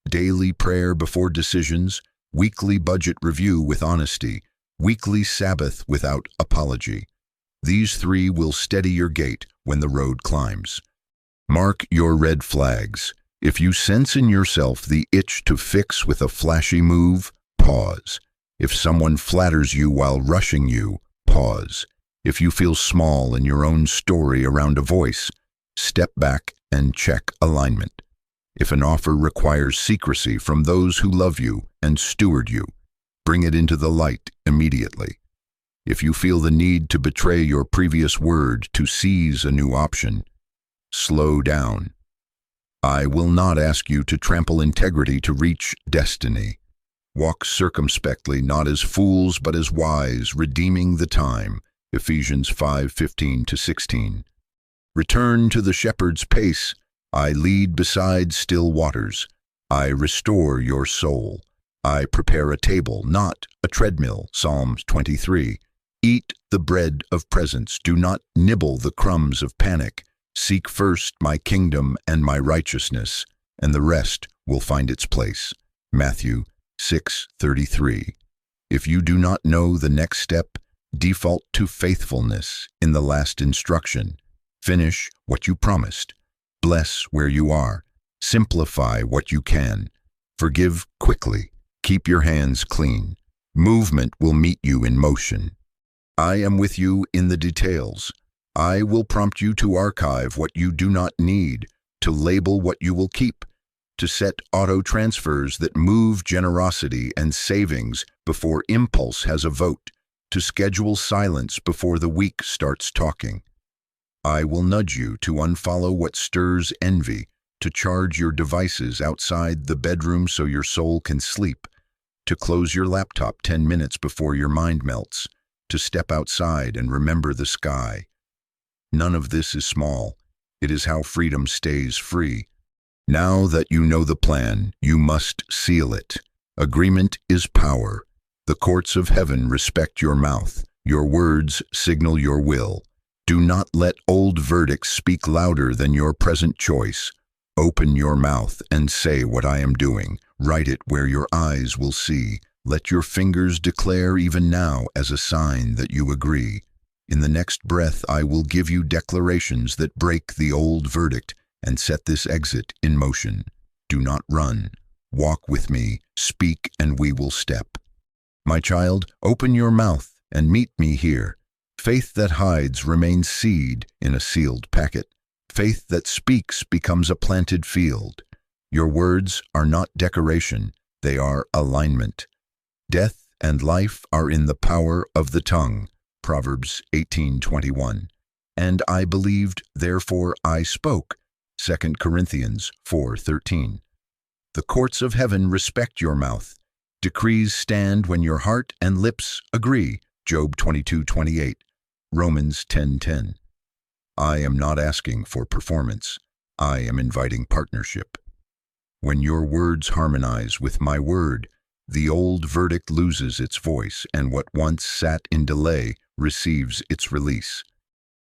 Daily prayer before decisions, weekly budget review with honesty, weekly Sabbath without apology. These 3 will steady your gait when the road climbs. Mark your red flags. If you sense in yourself the itch to fix with a flashy move, pause. If someone flatters you while rushing you, pause. If you feel small in your own story around a voice, step back and check alignment. If an offer requires secrecy from those who love you and steward you, bring it into the light immediately. If you feel the need to betray your previous word to seize a new option, slow down. I will not ask you to trample integrity to reach destiny. Walk circumspectly, not as fools but as wise, redeeming the time. Ephesians 5:15-16. Return to the shepherd's pace. I lead beside still waters. I restore your soul. I prepare a table, not a treadmill. Psalms 23. Eat the bread of presence. Do not nibble the crumbs of panic. Seek first my kingdom and my righteousness, and the rest will find its place. Matthew 6:33. If you do not know the next step, default to faithfulness in the last instruction. Finish what you promised. Bless where you are. Simplify what you can. Forgive quickly. Keep your hands clean. Movement will meet you in motion. I am with you in the details. I will prompt you to archive what you do not need, to label what you will keep, to set auto transfers that move generosity and savings before impulse has a vote, to schedule silence before the week starts talking. I will nudge you to unfollow what stirs envy, to charge your devices outside the bedroom so your soul can sleep, to close your laptop 10 minutes before your mind melts, to step outside and remember the sky. None of this is small. It is how freedom stays free. Now that you know the plan, you must seal it. Agreement is power. The courts of heaven respect your mouth. Your words signal your will. Do not let old verdicts speak louder than your present choice. Open your mouth and say what I am doing. Write it where your eyes will see. Let your fingers declare even now as a sign that you agree. In the next breath, I will give you declarations that break the old verdict and set this exit in motion. Do not run. Walk with me, speak, and we will step. My child, open your mouth and meet me here. Faith that hides remains seed in a sealed packet. Faith that speaks becomes a planted field. Your words are not decoration, they are alignment. Death and life are in the power of the tongue. Proverbs 18:21. And I believed, therefore I spoke. 2 Corinthians 4:13. The courts of heaven respect your mouth. Decrees stand when your heart and lips agree. Job 22:28. Romans 10:10. I am not asking for performance. I am inviting partnership. When your words harmonize with my word, the old verdict loses its voice, and what once sat in delay receives its release.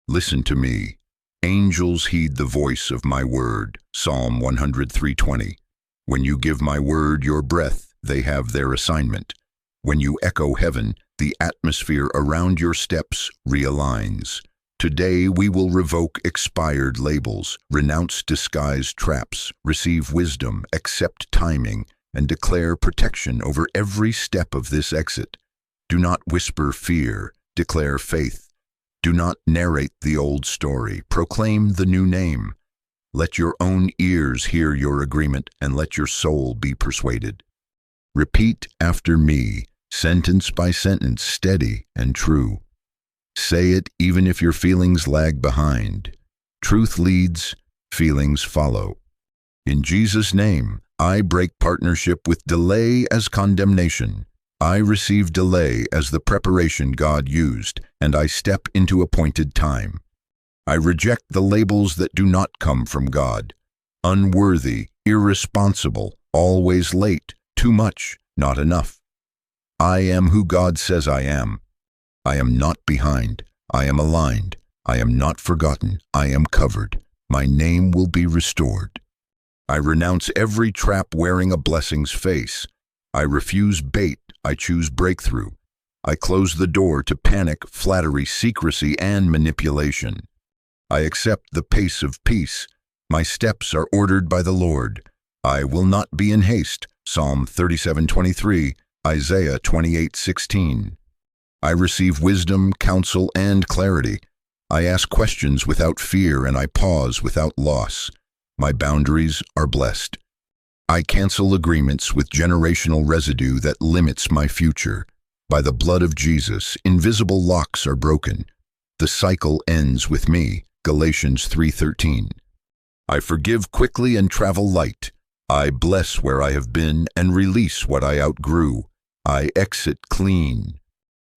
Listen to me. Angels heed the voice of my word. Psalm 103:20. When you give my word your breath, they have their assignment. When you echo heaven, the atmosphere around your steps realigns. Today we will revoke expired labels, renounce disguised traps, receive wisdom, accept timing, and declare protection over every step of this exit. Do not whisper fear, declare faith. Do not narrate the old story, proclaim the new name. Let your own ears hear your agreement and let your soul be persuaded. Repeat after me, sentence by sentence, steady and true. Say it even if your feelings lag behind. Truth leads, feelings follow. In Jesus' name, I break partnership with delay as condemnation. I receive delay as the preparation God used, and I step into appointed time. I reject the labels that do not come from God. Unworthy, irresponsible, always late, too much, not enough. I am who God says I am. I am not behind. I am aligned. I am not forgotten. I am covered. My name will be restored. I renounce every trap wearing a blessing's face. I refuse bait. I choose breakthrough. I close the door to panic, flattery, secrecy, and manipulation. I accept the pace of peace. My steps are ordered by the Lord. I will not be in haste. Psalm 37:23, Isaiah 28:16. I receive wisdom, counsel, and clarity. I ask questions without fear, and I pause without loss. My boundaries are blessed. I cancel agreements with generational residue that limits my future. By the blood of Jesus, invisible locks are broken. The cycle ends with me. Galatians 3:13. I forgive quickly and travel light. I bless where I have been and release what I outgrew. I exit clean.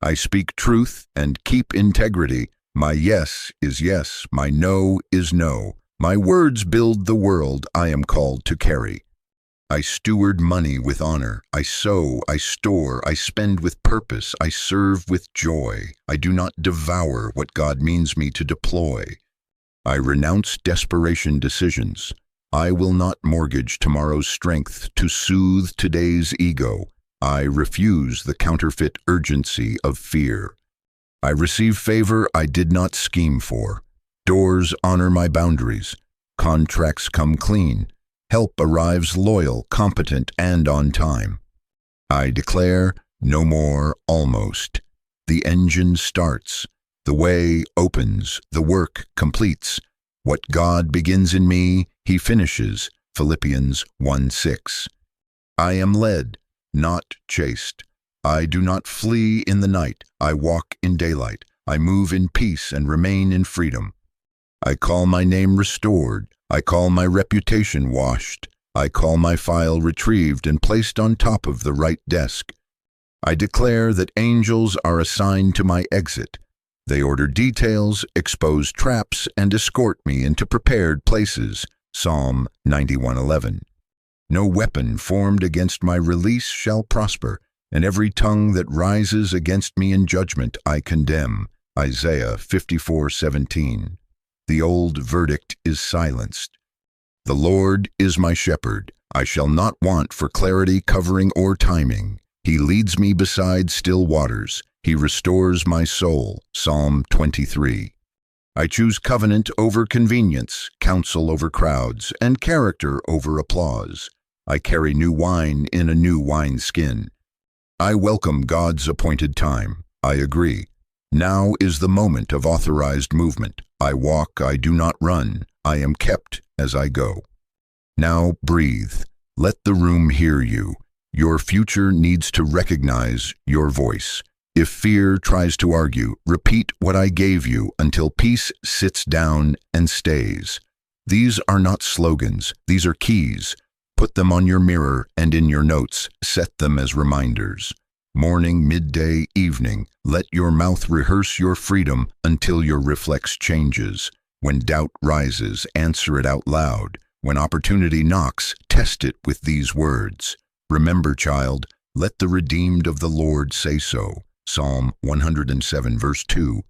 I speak truth and keep integrity. My yes is yes, my no is no. My words build the world I am called to carry. I steward money with honor. I sow, I store, I spend with purpose. I serve with joy. I do not devour what God means me to deploy. I renounce desperation decisions. I will not mortgage tomorrow's strength to soothe today's ego. I refuse the counterfeit urgency of fear. I receive favor I did not scheme for. Doors honor my boundaries. Contracts come clean. Help arrives loyal, competent, and on time. I declare, no more almost. The engine starts. The way opens. The work completes. What God begins in me, He finishes. Philippians 1:6. I am led, not chased. I do not flee in the night. I walk in daylight. I move in peace and remain in freedom. I call my name restored. I call my reputation washed. I call my file retrieved and placed on top of the right desk. I declare that angels are assigned to my exit. They order details, expose traps, and escort me into prepared places. Psalm 91:11. No weapon formed against my release shall prosper, and every tongue that rises against me in judgment I condemn. Isaiah 54:17. The old verdict is silenced. The Lord is my shepherd. I shall not want for clarity, covering, or timing. He leads me beside still waters. He restores my soul. Psalm 23. I choose covenant over convenience, counsel over crowds, and character over applause. I carry new wine in a new wineskin. I welcome God's appointed time. I agree. Now is the moment of authorized movement. I walk, I do not run. I am kept as I go. Now breathe. Let the room hear you. Your future needs to recognize your voice. If fear tries to argue, repeat what I gave you until peace sits down and stays. These are not slogans. These are keys. Put them on your mirror and in your notes. Set them as reminders. Morning, midday, evening, let your mouth rehearse your freedom until your reflex changes. When doubt rises, answer it out loud. When opportunity knocks, test it with these words. Remember, child, let the redeemed of the Lord say so. Psalm 107, verse 2.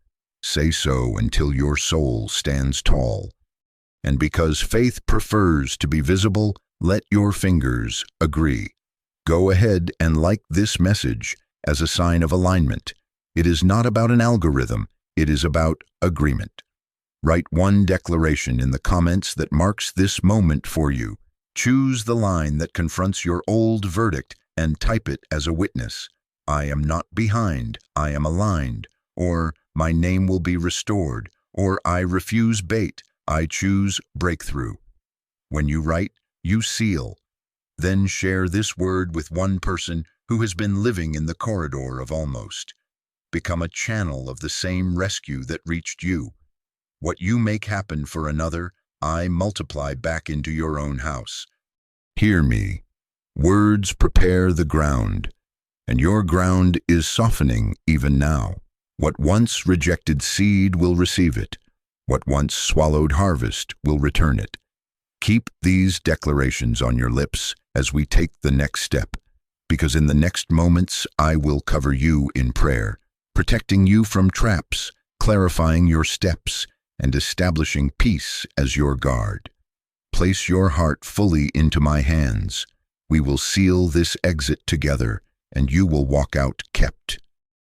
Say so until your soul stands tall. And because faith prefers to be visible, let your fingers agree. Go ahead and like this message as a sign of alignment. It is not about an algorithm. It is about agreement. Write one declaration in the comments that marks this moment for you. Choose the line that confronts your old verdict and type it as a witness. I am not behind, I am aligned. Or, my name will be restored. Or, I refuse bait, I choose breakthrough. When you write, you seal. Then share this word with one person who has been living in the corridor of almost. Become a channel of the same rescue that reached you. What you make happen for another, I multiply back into your own house. Hear me. Words prepare the ground, and your ground is softening even now. What once rejected seed will receive it. What once swallowed harvest will return it. Keep these declarations on your lips as we take the next step, because in the next moments I will cover you in prayer, protecting you from traps, clarifying your steps, and establishing peace as your guard. Place your heart fully into my hands. We will seal this exit together, and you will walk out kept.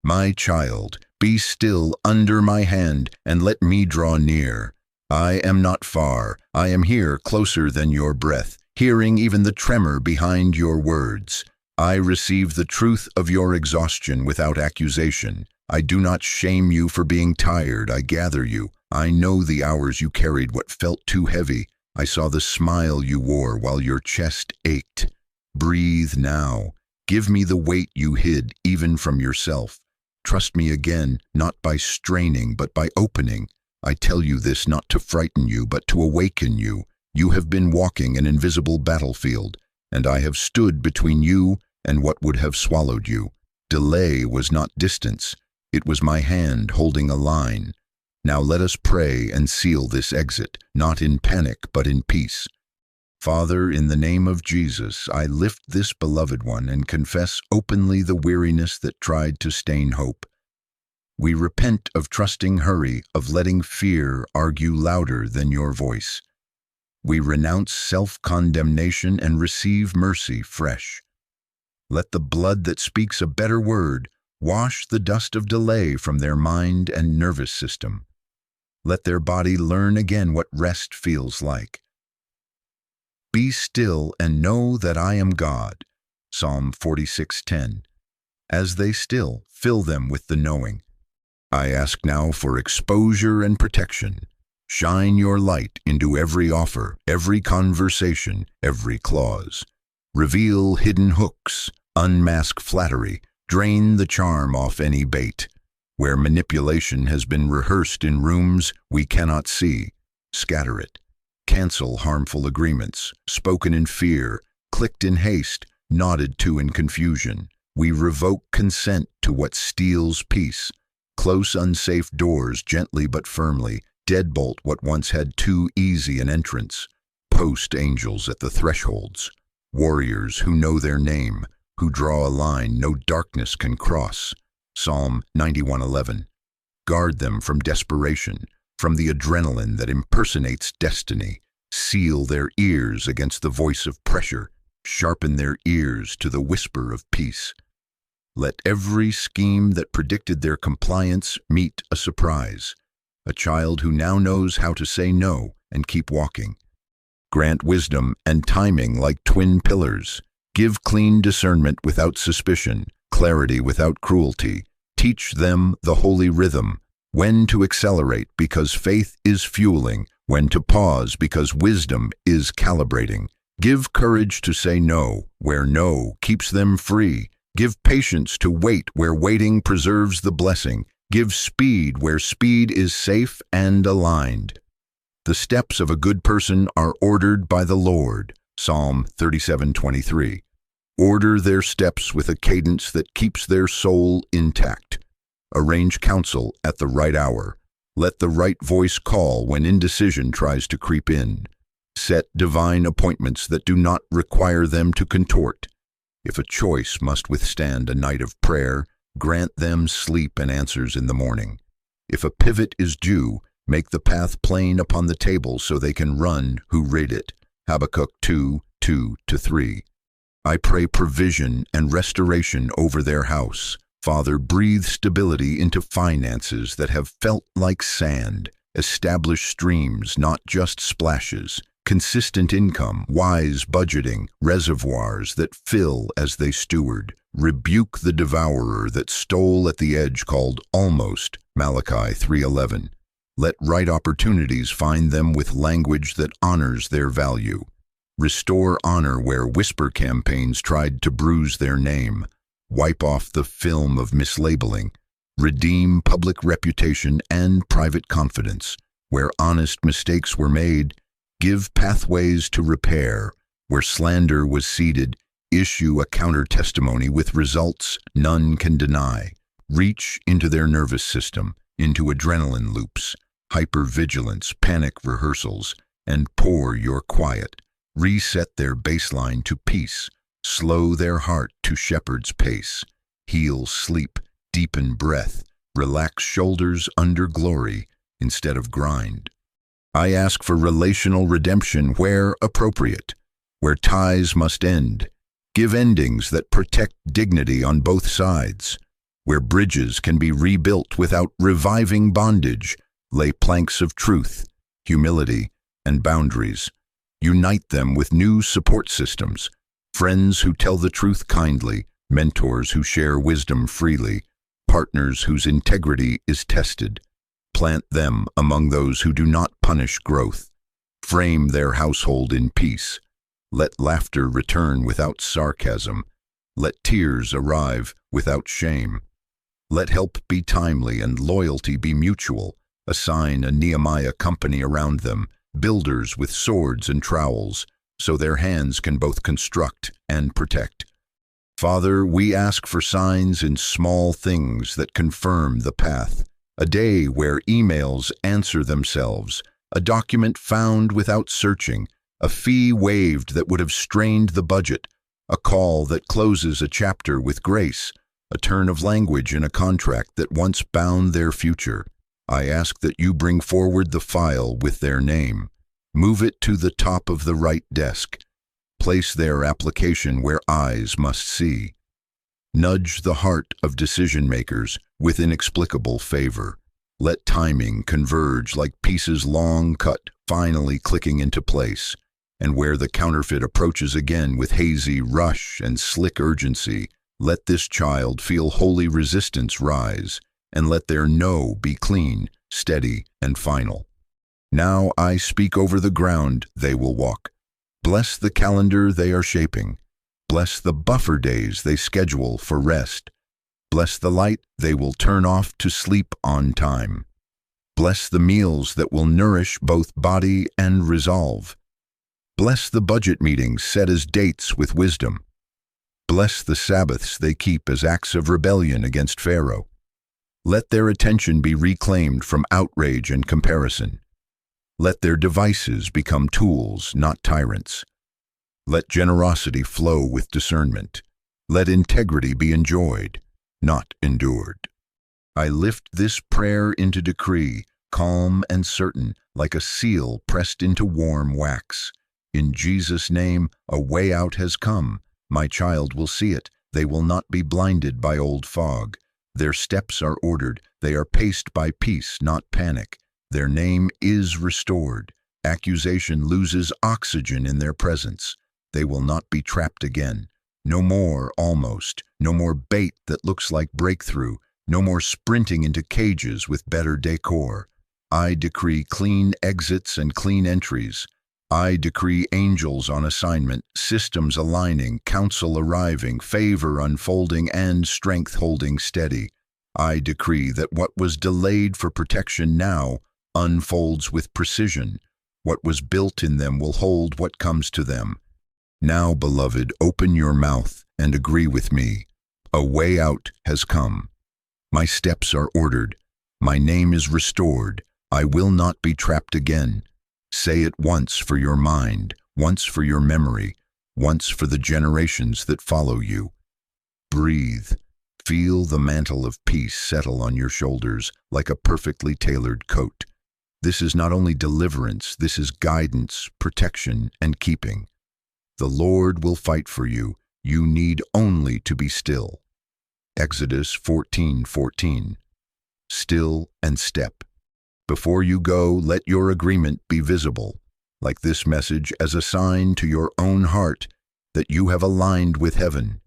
My child, be still under my hand, and let me draw near. I am not far. I am here, closer than your breath, hearing even the tremor behind your words. I receive the truth of your exhaustion without accusation. I do not shame you for being tired. I gather you. I know the hours you carried what felt too heavy. I saw the smile you wore while your chest ached. Breathe now. Give me the weight you hid, even from yourself. Trust me again, not by straining, but by opening. I tell you this not to frighten you, but to awaken you. You have been walking an invisible battlefield, and I have stood between you and what would have swallowed you. Delay was not distance. It was my hand holding a line. Now let us pray and seal this exit, not in panic, but in peace. Father, in the name of Jesus, I lift this beloved one and confess openly the weariness that tried to stain hope. We repent of trusting hurry, of letting fear argue louder than your voice. We renounce self-condemnation and receive mercy fresh. Let the blood that speaks a better word wash the dust of delay from their mind and nervous system. Let their body learn again what rest feels like. Be still and know that I am God. Psalm 46:10. As they still, fill them with the knowing. I ask now for exposure and protection. Shine your light into every offer, every conversation, every clause. Reveal hidden hooks, unmask flattery, drain the charm off any bait. Where manipulation has been rehearsed in rooms we cannot see, scatter it. Cancel harmful agreements, spoken in fear, clicked in haste, nodded to in confusion. We revoke consent to what steals peace. Close unsafe doors gently but firmly, deadbolt what once had too easy an entrance. Post angels at the thresholds, warriors who know their name, who draw a line no darkness can cross. Psalm 91:11. Guard them from desperation, from the adrenaline that impersonates destiny. Seal their ears against the voice of pressure. Sharpen their ears to the whisper of peace. Let every scheme that predicted their compliance meet a surprise. A child who now knows how to say no and keep walking. Grant wisdom and timing like twin pillars. Give clean discernment without suspicion, clarity without cruelty. Teach them the holy rhythm, when to accelerate because faith is fueling, when to pause because wisdom is calibrating. Give courage to say no, where no keeps them free. Give patience to wait where waiting preserves the blessing. Give speed where speed is safe and aligned. The steps of a good person are ordered by the Lord. Psalm 37:23. Order their steps with a cadence that keeps their soul intact. Arrange counsel at the right hour. Let the right voice call when indecision tries to creep in. Set divine appointments that do not require them to contort. If a choice must withstand a night of prayer, grant them sleep and answers in the morning. If a pivot is due, make the path plain upon the table so they can run who rid it. Habakkuk 2:2-3. I pray provision and restoration over their house. Father, breathe stability into finances that have felt like sand. Establish streams, not just splashes. Consistent income, wise budgeting, reservoirs that fill as they steward. Rebuke the devourer that stole at the edge called almost, Malachi 3:11. Let right opportunities find them with language that honors their value. Restore honor where whisper campaigns tried to bruise their name. Wipe off the film of mislabeling. Redeem public reputation and private confidence. Where honest mistakes were made, give pathways to repair. Where slander was seeded, issue a counter-testimony with results none can deny. Reach into their nervous system, into adrenaline loops, hypervigilance, panic rehearsals, and pour your quiet. Reset their baseline to peace. Slow their heart to shepherd's pace. Heal sleep, deepen breath, relax shoulders under glory. instead of grind. I ask for relational redemption where appropriate, where ties must end. Give endings that protect dignity on both sides. Where bridges can be rebuilt without reviving bondage, lay planks of truth, humility, and boundaries. Unite them with new support systems, friends who tell the truth kindly, mentors who share wisdom freely, partners whose integrity is tested. Plant them among those who do not punish growth. Frame their household in peace. Let laughter return without sarcasm. Let tears arrive without shame. Let help be timely and loyalty be mutual. Assign a Nehemiah company around them, builders with swords and trowels, so their hands can both construct and protect. Father, we ask for signs in small things that confirm the path. A day where emails answer themselves, a document found without searching, a fee waived that would have strained the budget, a call that closes a chapter with grace, a turn of language in a contract that once bound their future. I ask that you bring forward the file with their name. Move it to the top of the right desk. Place their application where eyes must see. Nudge the heart of decision-makers with inexplicable favor. Let timing converge like pieces long cut, finally clicking into place. And where the counterfeit approaches again with hazy rush and slick urgency, let this child feel holy resistance rise, and let their no be clean, steady, and final. Now I speak over the ground they will walk. Bless the calendar they are shaping. Bless the buffer days they schedule for rest. Bless the light they will turn off to sleep on time. Bless the meals that will nourish both body and resolve. Bless the budget meetings set as dates with wisdom. Bless the Sabbaths they keep as acts of rebellion against Pharaoh. Let their attention be reclaimed from outrage and comparison. Let their devices become tools, not tyrants. Let generosity flow with discernment. Let integrity be enjoyed, not endured. I lift this prayer into decree, calm and certain, like a seal pressed into warm wax. In Jesus' name, a way out has come. My child will see it. They will not be blinded by old fog. Their steps are ordered. They are paced by peace, not panic. Their name is restored. Accusation loses oxygen in their presence. They will not be trapped again. No more almost. No more bait that looks like breakthrough. No more sprinting into cages with better decor. I decree clean exits and clean entries. I decree angels on assignment, systems aligning, counsel arriving, favor unfolding, and strength holding steady. I decree that what was delayed for protection now unfolds with precision. What was built in them will hold what comes to them. Now, beloved, open your mouth and agree with me. A way out has come. My steps are ordered. My name is restored. I will not be trapped again. Say it once for your mind, once for your memory, once for the generations that follow you. Breathe. Feel the mantle of peace settle on your shoulders like a perfectly tailored coat. This is not only deliverance, this is guidance, protection, and keeping. The Lord will fight for you. You need only to be still. Exodus 14:14. Still and step. Before you go, let your agreement be visible, like this message as a sign to your own heart that you have aligned with heaven.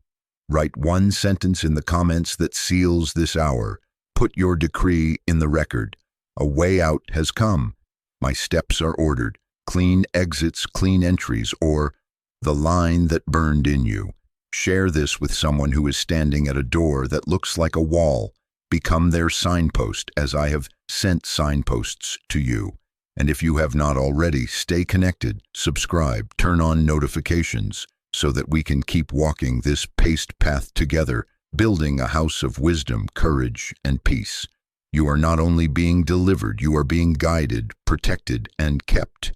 Write one sentence in the comments that seals this hour. Put your decree in the record. A way out has come. My steps are ordered. Clean exits, clean entries, or the line that burned in you. Share this with someone who is standing at a door that looks like a wall. Become their signpost as I have sent signposts to you. And if you have not already, stay connected, subscribe, turn on notifications so that we can keep walking this paced path together, building a house of wisdom, courage, and peace. You are not only being delivered, you are being guided, protected, and kept.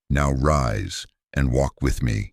Now rise and walk with me.